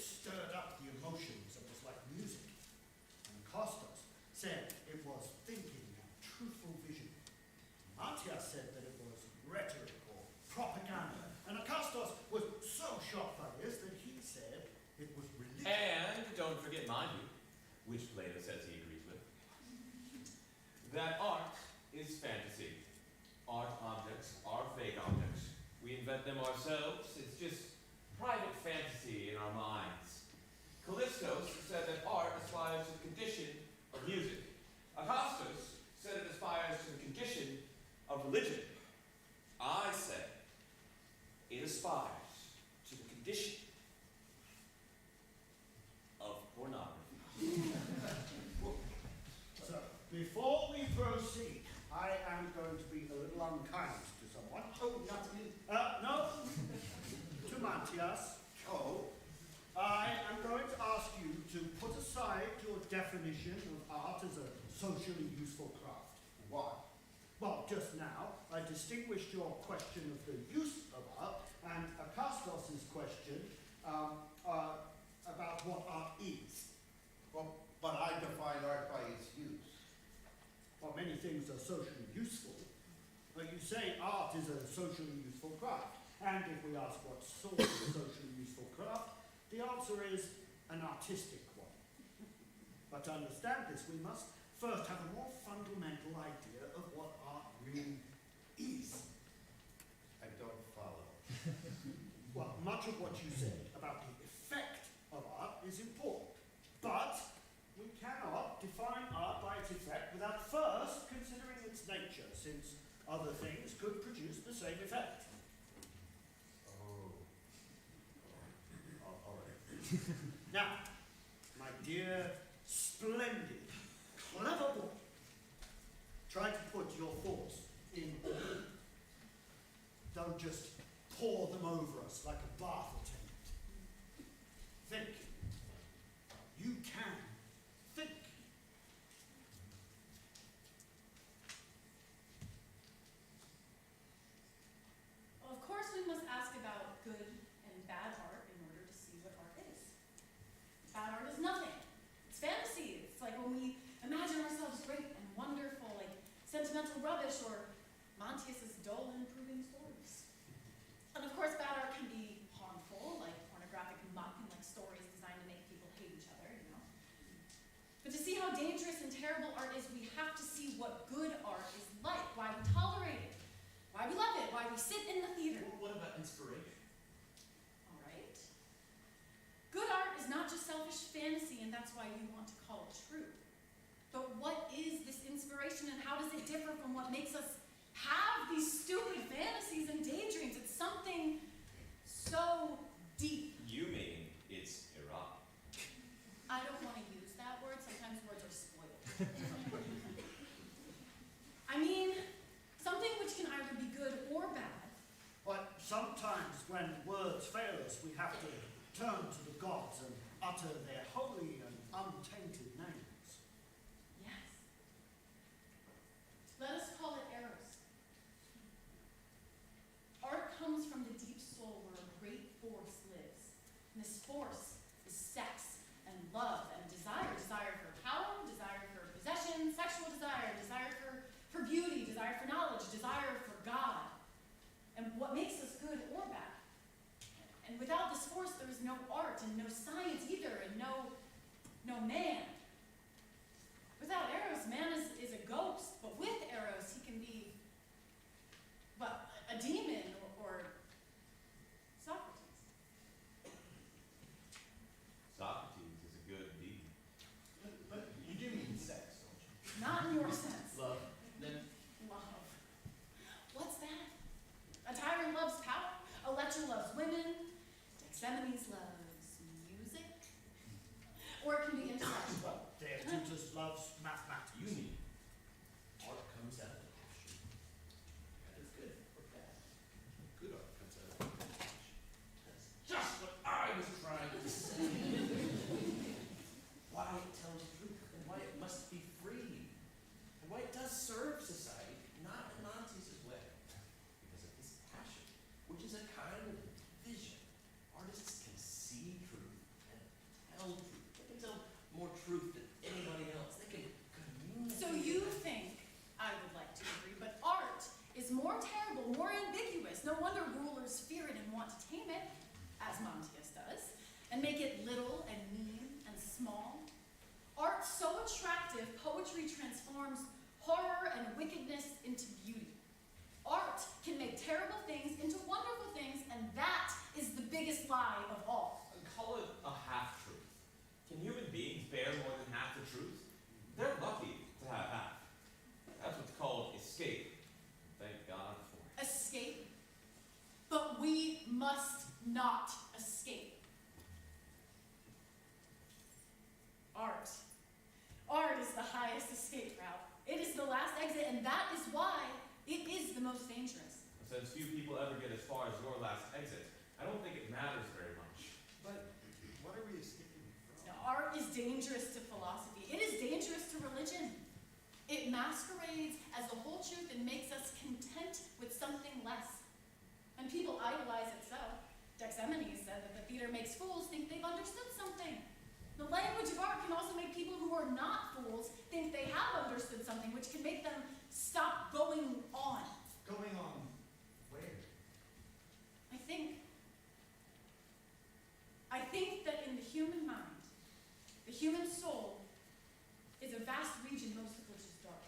stirred up the emotions and was like music. And Costas said it was thinking and truthful vision. Matthias said that it was rhetoric or propaganda. And Costas was so shocked by this that he said it was religion. And don't forget my view, which Plato says he agrees with, that art is fantasy. Art objects are fake objects. We invent them ourselves. It's just private fantasy in our minds. Callistos said that art aspires to the condition of music. Acastos said it aspires to the condition of religion. I say it aspires to the condition of pornography. So, before we proceed, I am going to be a little unkind to someone. Oh, not to me. No, to Matthias. Oh, I am going to ask you to put aside your definition of art as a socially useful craft. why? Well, just now, I distinguished your question of the use of art and Acastos' question about what art is. Well, but I define art by its use. Well, many things are socially useful, but you say art is a socially useful craft. And if we ask what sort of socially useful craft, the answer is an artistic one. But to understand this, we must first have a more fundamental idea of what art really is. I don't follow. Well, much of what you said about the effect of art is important, but we cannot define art by its effect without first considering its nature, since other things could produce the same effect. Oh. All right. Now, my dear, splendid, clever boy, try to put your thoughts in order. Don't just pour them over us like a bath attendant. Think. You can think. Well, of course, we must ask about good and bad art in order to see what art is. Bad art is nothing. It's fantasy. It's like when we imagine ourselves great and wonderful, like sentimental rubbish or Matthias's dull and improving stories. And of course, bad art can be harmful, like pornographic muck and like stories designed to make people hate each other, you know. But to see how dangerous and terrible art is, we have to see what good art is like, why we tolerate it, why we love it, why we sit in the theater. What about inspiration? All right. Good art is not just selfish fantasy, and that's why you want to call it true. But what is this inspiration, and how does it differ from what makes us have these stupid fantasies and daydreams? It's something so deep. You mean it's erotic. I don't want to use that word. Sometimes words are spoiled. I mean, something which can either be good or bad. But sometimes when words fail us, we have to turn to the gods and utter their holy and untainted names. Yes. Let us call it Eros. Art comes from the deep soul where a great force lives. And this force is sex and love and desire. Desire for power, desire for possession, sexual desire, desire for beauty, desire for knowledge, desire for God. And what makes us good or bad. And without this force, there is no art and no science either, and no man. Without Eros, man is a ghost, but with Eros, he can be, what, a demon or Socrates. Socrates is a good deed. But you do mean sex, don't you? Not in your sense. Love. Then Love. What's that? A tyrant loves power. A lecher loves women. Dexemenes loves music. Or it can be intellectual. transforms horror and wickedness into beauty. Art can make terrible things into wonderful things, and that is the biggest lie of all. Call it a half-truth. Can human beings bear more than half the truth? They're lucky to have half. That's what's called escape. Thank God for it. Escape? But we must not escape. Art. Art is the highest escape route. It is the last exit, and that is why it is the most dangerous. Since few people ever get as far as your last exit, I don't think it matters very much. But what are we escaping from? Now, art is dangerous to philosophy. It is dangerous to religion. It masquerades as the whole truth and makes us content with something less. And people idolize it so. Dexemenes said that the theater makes fools think they've understood something. The language of art can also make people who are not fools think they have understood something, which can make them stop going on. Going on where? I think that in the human mind, the human soul is a vast region, most of which is dark.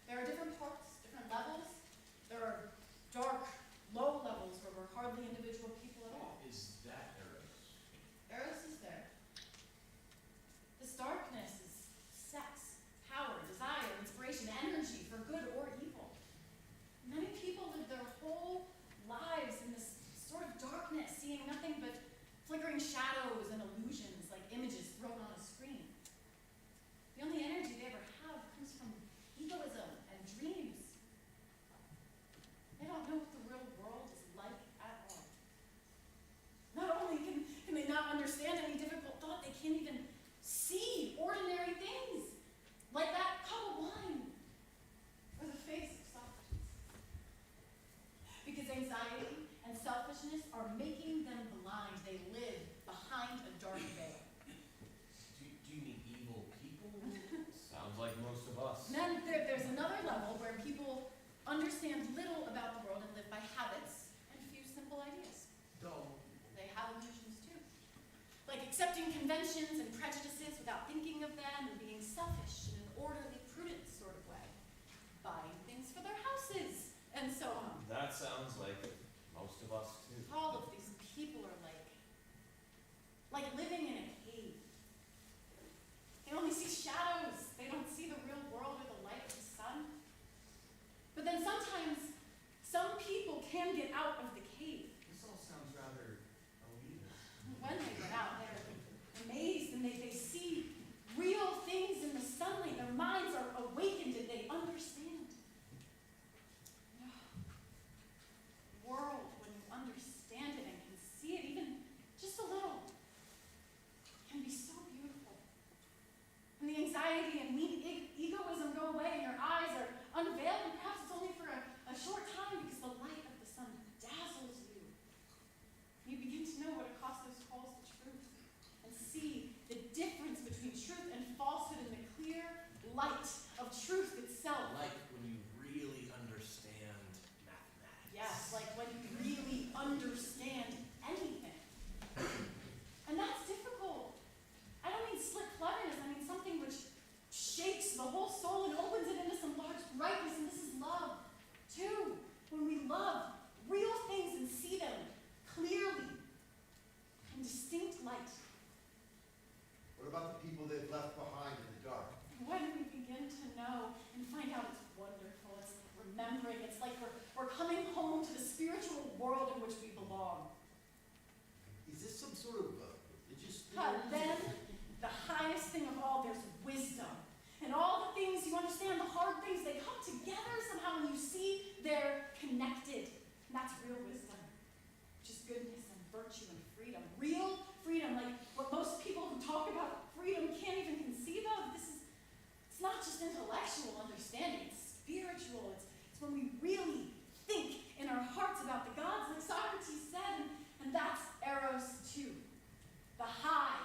There are different parts, different levels. There are dark, low levels where we're hardly individual people at all. Is that Eros? Eros is there. This darkness is sex, power, desire, inspiration, energy for good or evil. Many people live their whole lives in this sort of darkness, seeing nothing but flickering shadows and illusions like images thrown on a screen. The only energy they ever have comes from egoism and dreams. They don't know what the real world is like at all. Not only can they not understand any difficult thought, they can't even see ordinary things, like that cup of wine or the face of Socrates. Because anxiety and selfishness are making them blind. They live behind a dark veil. Do you mean evil people? Sounds like most of us. And then there's another level where people understand little about the world and live by habits and a few simple ideas. Dull. They have illusions too. Like accepting conventions and prejudices without thinking of them and being selfish in an orderly, prudent sort of way. Buying things for their houses and so on. That sounds like most of us too. All of these people are like living in a cave. They only see shadows. They don't see the real world or the light of the sun. But then sometimes some people can get out of the cave. This all sounds rather elitist. When they get out, they're amazed and they see real things in the sunlight. Their minds are awakened and they understand. The world, when you understand it and can see it, even just a little, can be so beautiful. And the anxiety and egoism go away and your eyes are unveiled, and perhaps it's only for a short time because the light of the sun dazzles you. You begin to know what Acostos calls the truth and see the difference between truth and falsehood in the clear light of truth itself. Like when you really understand mathematics. Yes, like when you really understand anything. And that's difficult. I don't mean slick cleverness, I mean something which shakes the whole soul and opens it into some large brightness, and this is love, too. When we love real things and see them clearly in distinct light. What about the people they've left behind in the dark? When we begin to know and find out it's wonderful, it's like remembering, it's like we're coming home to the spiritual world in which we belong. Is this some sort of religious thing? But then, the highest thing of all, there's wisdom. And all the things you understand, the hard things, they come together somehow when you see they're connected. And that's real wisdom, which is goodness and virtue and freedom. Real freedom, like what most people who talk about freedom can't even conceive of. It's not just intellectual understanding, it's spiritual. It's when we really think in our hearts about the gods, like Socrates said, and that's Eros too. The high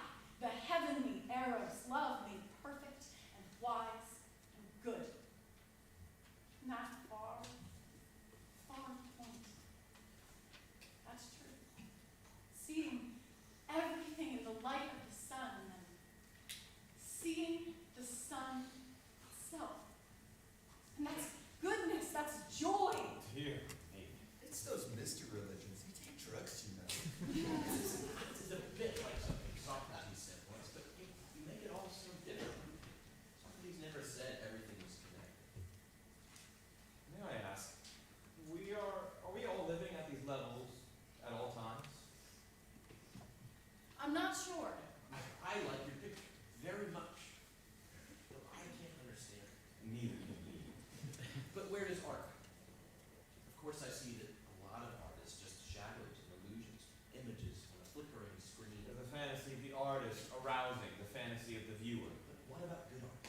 fantasy of the viewer. But what about good art?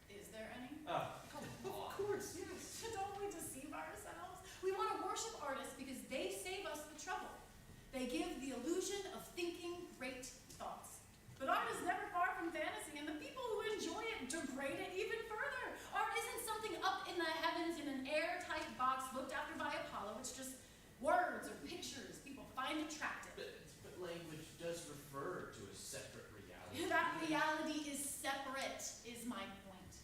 Is there any? Oh, come Of on. course, yes. Don't we deceive ourselves? We want to worship artists because they save us the trouble. They give the illusion of thinking great thoughts. But art is never far from fantasy, and the people who enjoy it degrade it even further. Art isn't something up in the heavens in an airtight box looked after by Apollo. It's just words or pictures people find attractive. But language does refer to a separate reality. That reality is separate, is my point.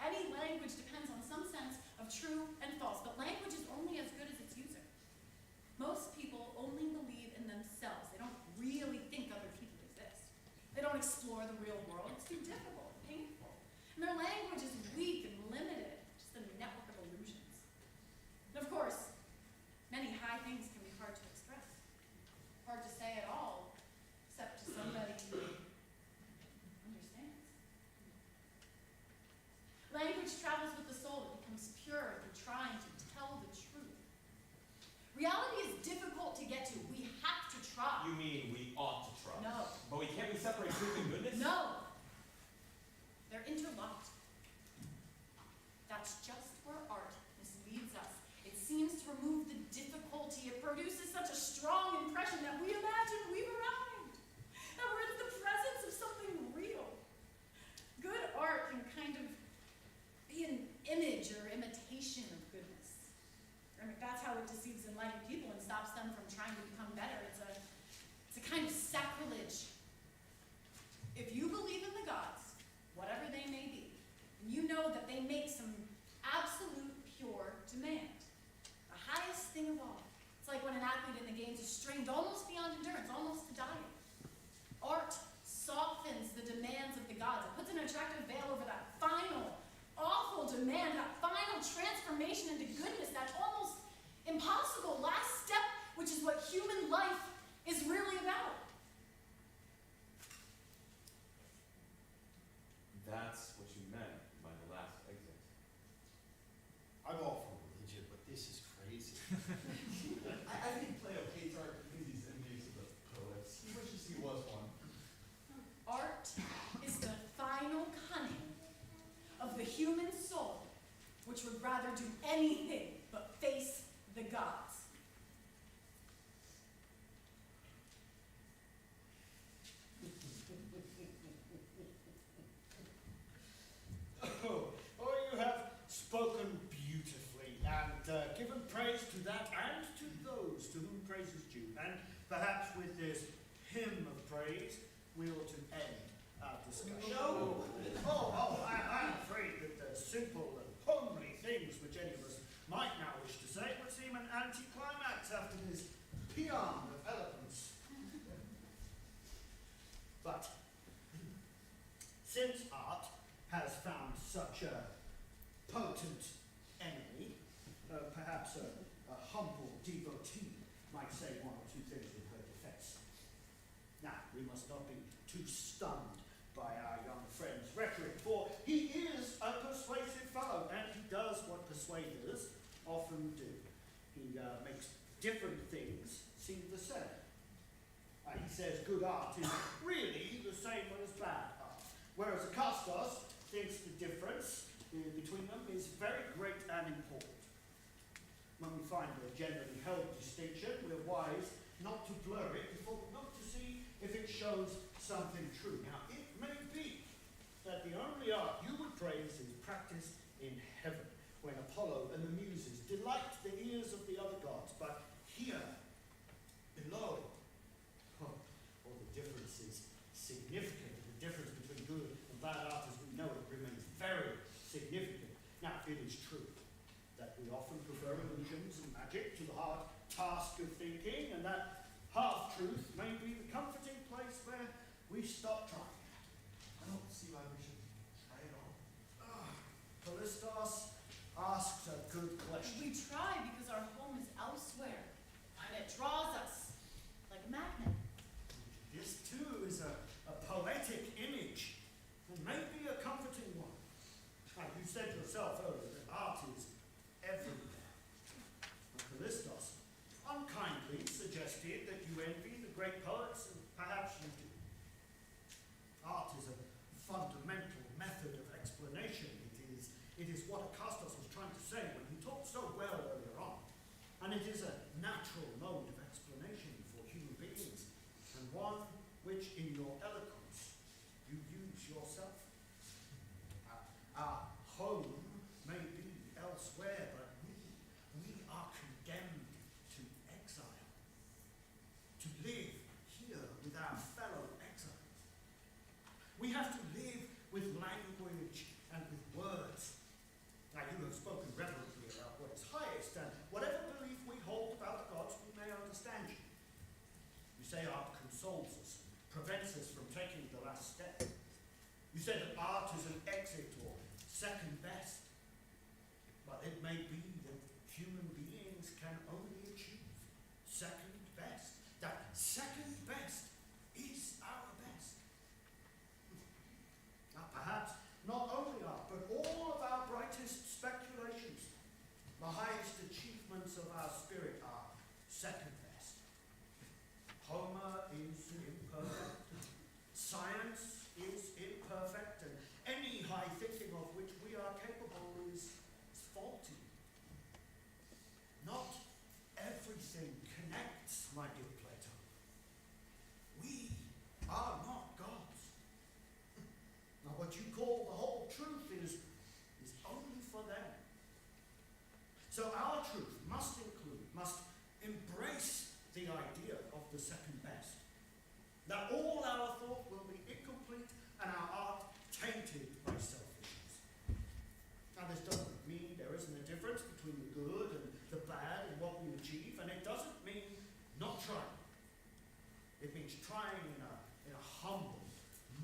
Any language depends on some sense of true and false, but language is only as good as its user. Most people only believe in themselves. They don't really think other people exist. They don't explore the real world. It's too difficult, painful. And their language is weak and limited, just a network of illusions. And of course, many high things can be hard to express. Hard to say at all, except to somebody who understands. Language travels with the soul. It becomes pure through trying to tell the truth. Reality is difficult to get to. We have to try. You mean we ought to try? No. But can't we separate truth and goodness? No. They're interlocked. That's just where art misleads us. It seems to remove the difficulty. It produces such a strong impression that we imagine we've arrived. That we're in the presence of something real. Good art can kind of be an image or imitation of goodness. I mean, that's how it deceives enlightened people and stops them from trying to become better. It's a kind of sacrilege. If you believe in the gods, whatever they may be, and you know that they make some absolute pure demand, the highest thing of all. It's like when an athlete in the games is strained almost beyond endurance, almost to dying. Art softens the demands of the gods. It puts an attractive veil over that final, awful demand, that final transformation into goodness, that almost impossible last step, which is what human life is really about. That's what you meant by the last exit. I'm all for religion, but this is crazy. I think Plato hates art because he's envious of the poets. He wishes he was one. Art is the final cunning of the human soul, which would rather do anything but face the gods. Oh, you have spoken beautifully and given praise to that and to those to whom praise is due. And perhaps with this hymn of praise, we ought to end our discussion. No. I'm afraid that the simple and homely things which any of us might now wish to say would seem an anticlimax after this paean of eloquence. But since art has found such a potent enemy, perhaps a humble devotee might say one or two things in her defense. Now, we must not be too stunned by our young friend's rhetoric, for he is a persuasive fellow, and he does what persuaders often do. He makes different things seem the same. He says good art is really the same as bad art, whereas Acastos thinks the difference between them is very great and important. When we find a generally held distinction, we're wise not to blur it before we look to see if it shows something true. Now, it may be that the only art you would praise is practiced in heaven, when Apollo and the Muses delight the ears of the other gods, but here, below, well, the difference is significant. The difference between good and bad art as we know it remains very significant. Now, it is true that we often prefer illusions and magic to the hard task of thinking, and that half-truth may be the comforting place where we stop trying. I don't see why we should try at all. Callistos asks a good question. We try because our home is elsewhere, and it draws us like a magnet. This too is a poetic image, and maybe a comforting one. Now, you said yourself earlier that art is everywhere. And Callistos unkindly suggested that you envy the great poets, and perhaps you do. Art eloquence you use yourself. Our home may be elsewhere, but we are condemned to exile, to live here with our fellow exiles. We have to live with language and with words. Now, you have spoken reverently about what is highest, and whatever belief we hold about the gods, we may understand you. You say art consoles us, prevents us from taking the last step. You say that art is an exit or second best. But it may be that human beings can only achieve second best. That second best is our best. Now, perhaps not only art, but all of our brightest speculations, the highest achievements of our spirit are second best. Homer is imperfect. Science is imperfect, and any high thinking of which we are capable is faulty. Not everything connects, my dear Plato. We are not gods. Now, what you call the whole truth is only for them. So our truth must embrace the idea of the second best. That all our thought will be incomplete and our art tainted by selfishness. Now, this doesn't mean there isn't a difference between the good and the bad in what we achieve, and it doesn't mean not trying. It means trying in a humble,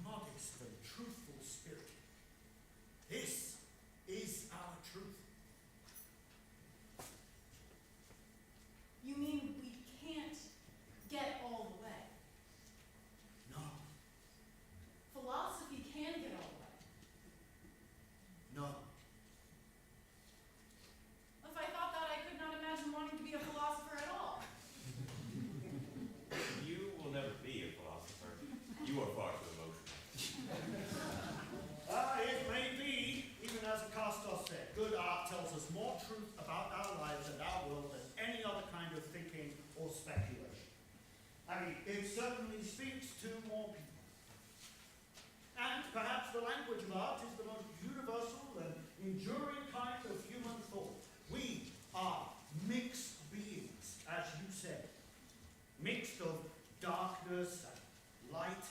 modest, and truthful spirit. This is our truth. You mean we can't get all the way? No, Philosophy can get all the way. no. If I thought that, I could not imagine wanting to be a philosopher at all. You will never be a philosopher. You are far too emotional. It may be, even as Acastos said, good art tells us more truth about our lives and our world than any other kind of thinking or speculation. I mean, it certainly speaks to more people. And perhaps the language of art is the most universal and enduring kind of human thought. We are mixed beings, as you said, mixed of darkness and light,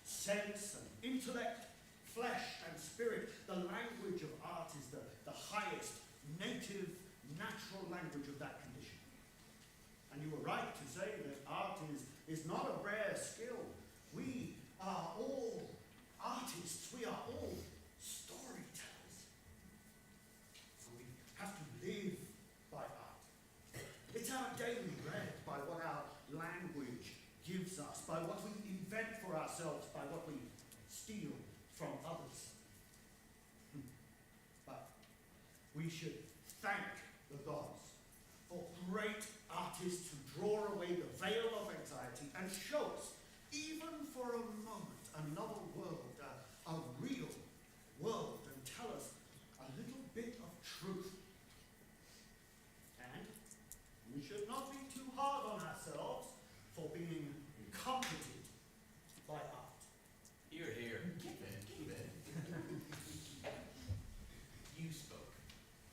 sense and intellect, flesh and spirit. The language of art is the highest native, natural language of that condition. And you were right to say that art is not a rare skill. We are all artists. We are all storytellers. So we have to live by art. It's our daily bread, by what our language gives us, by what we invent for ourselves, by what we steal from others. But we should thank the gods for great artists who draw away the veil of anxiety and show us, even for a moment, another world, a real world, and tell us a little bit of truth. And we should not be too hard on ourselves for being comforted by art. Here, here. Keep in, keep in. You spoke,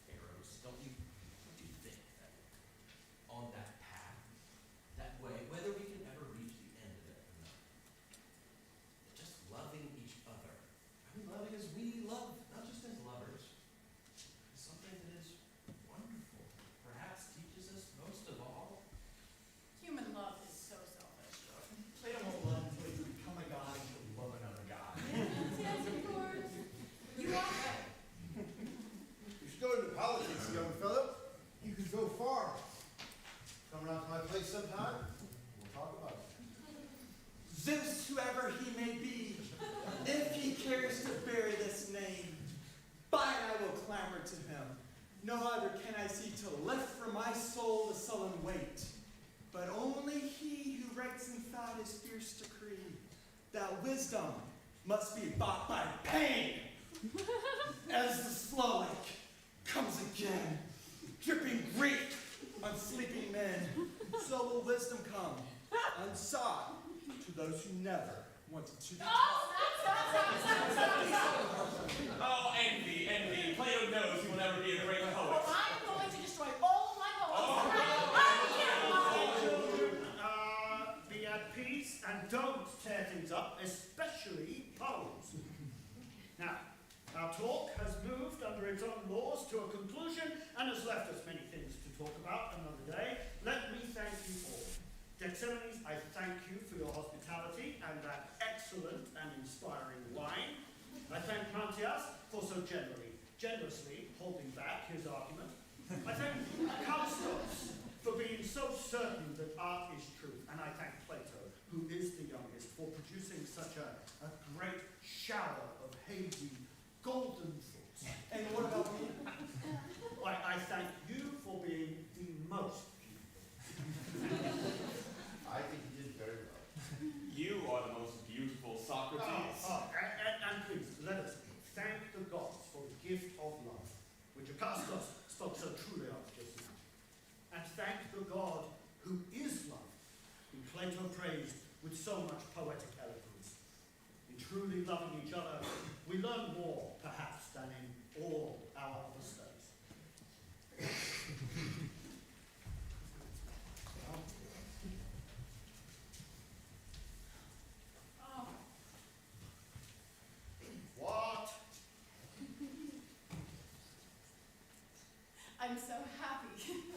Eros. Don't you think that on that path, that way, whether we can ever reach the end of it or not, just loving each other, I mean, loving as we love, not just as lovers, is something that is wonderful, perhaps teaches us most of all. Human love is so selfish. Plato won't love until you become a god and you'll love another god. Yes, of course. You are right. You should go into politics, young fellow. You could go far. Come around to my place sometime. We'll talk about it. Zeus, whoever he may be, if he cares to bear this name, by I will clamor to him. No other can I see to lift from my soul the sullen weight, but only he who writes in thought his fierce decree, that wisdom must be bought by pain. As the slow lake comes again, dripping grief on sleeping men, so will wisdom come, unsought, to those who never What, did you? Oh, stop. Oh, envy, envy. Plato knows he will never be a great Well, poet. I'm going to destroy all of my poems. Children, be at peace and don't tear things up, especially poems. Now, our talk has moved under its own laws to a conclusion and has left us many things to talk about another day. Let me thank you all. Gethsemanes, I thank you for your hospitality and that excellent and inspiring wine. I thank Mantias for so generously holding back his argument. I thank Calstos for being so certain that art is truth. And I thank Plato, who is the youngest, for producing such a great shower of hazy, golden thoughts. And what about me? I thank you for being the most beautiful. I think you did very well. You are the most beautiful, Socrates. And please, let us thank the gods for the gift of love, which Acastos spoke so truly of just now. And thank the God who is love, whom Plato praised with so much poetic eloquence. In truly loving each other, we learn more, perhaps, than in all our other studies. Oh, What? I'm so happy.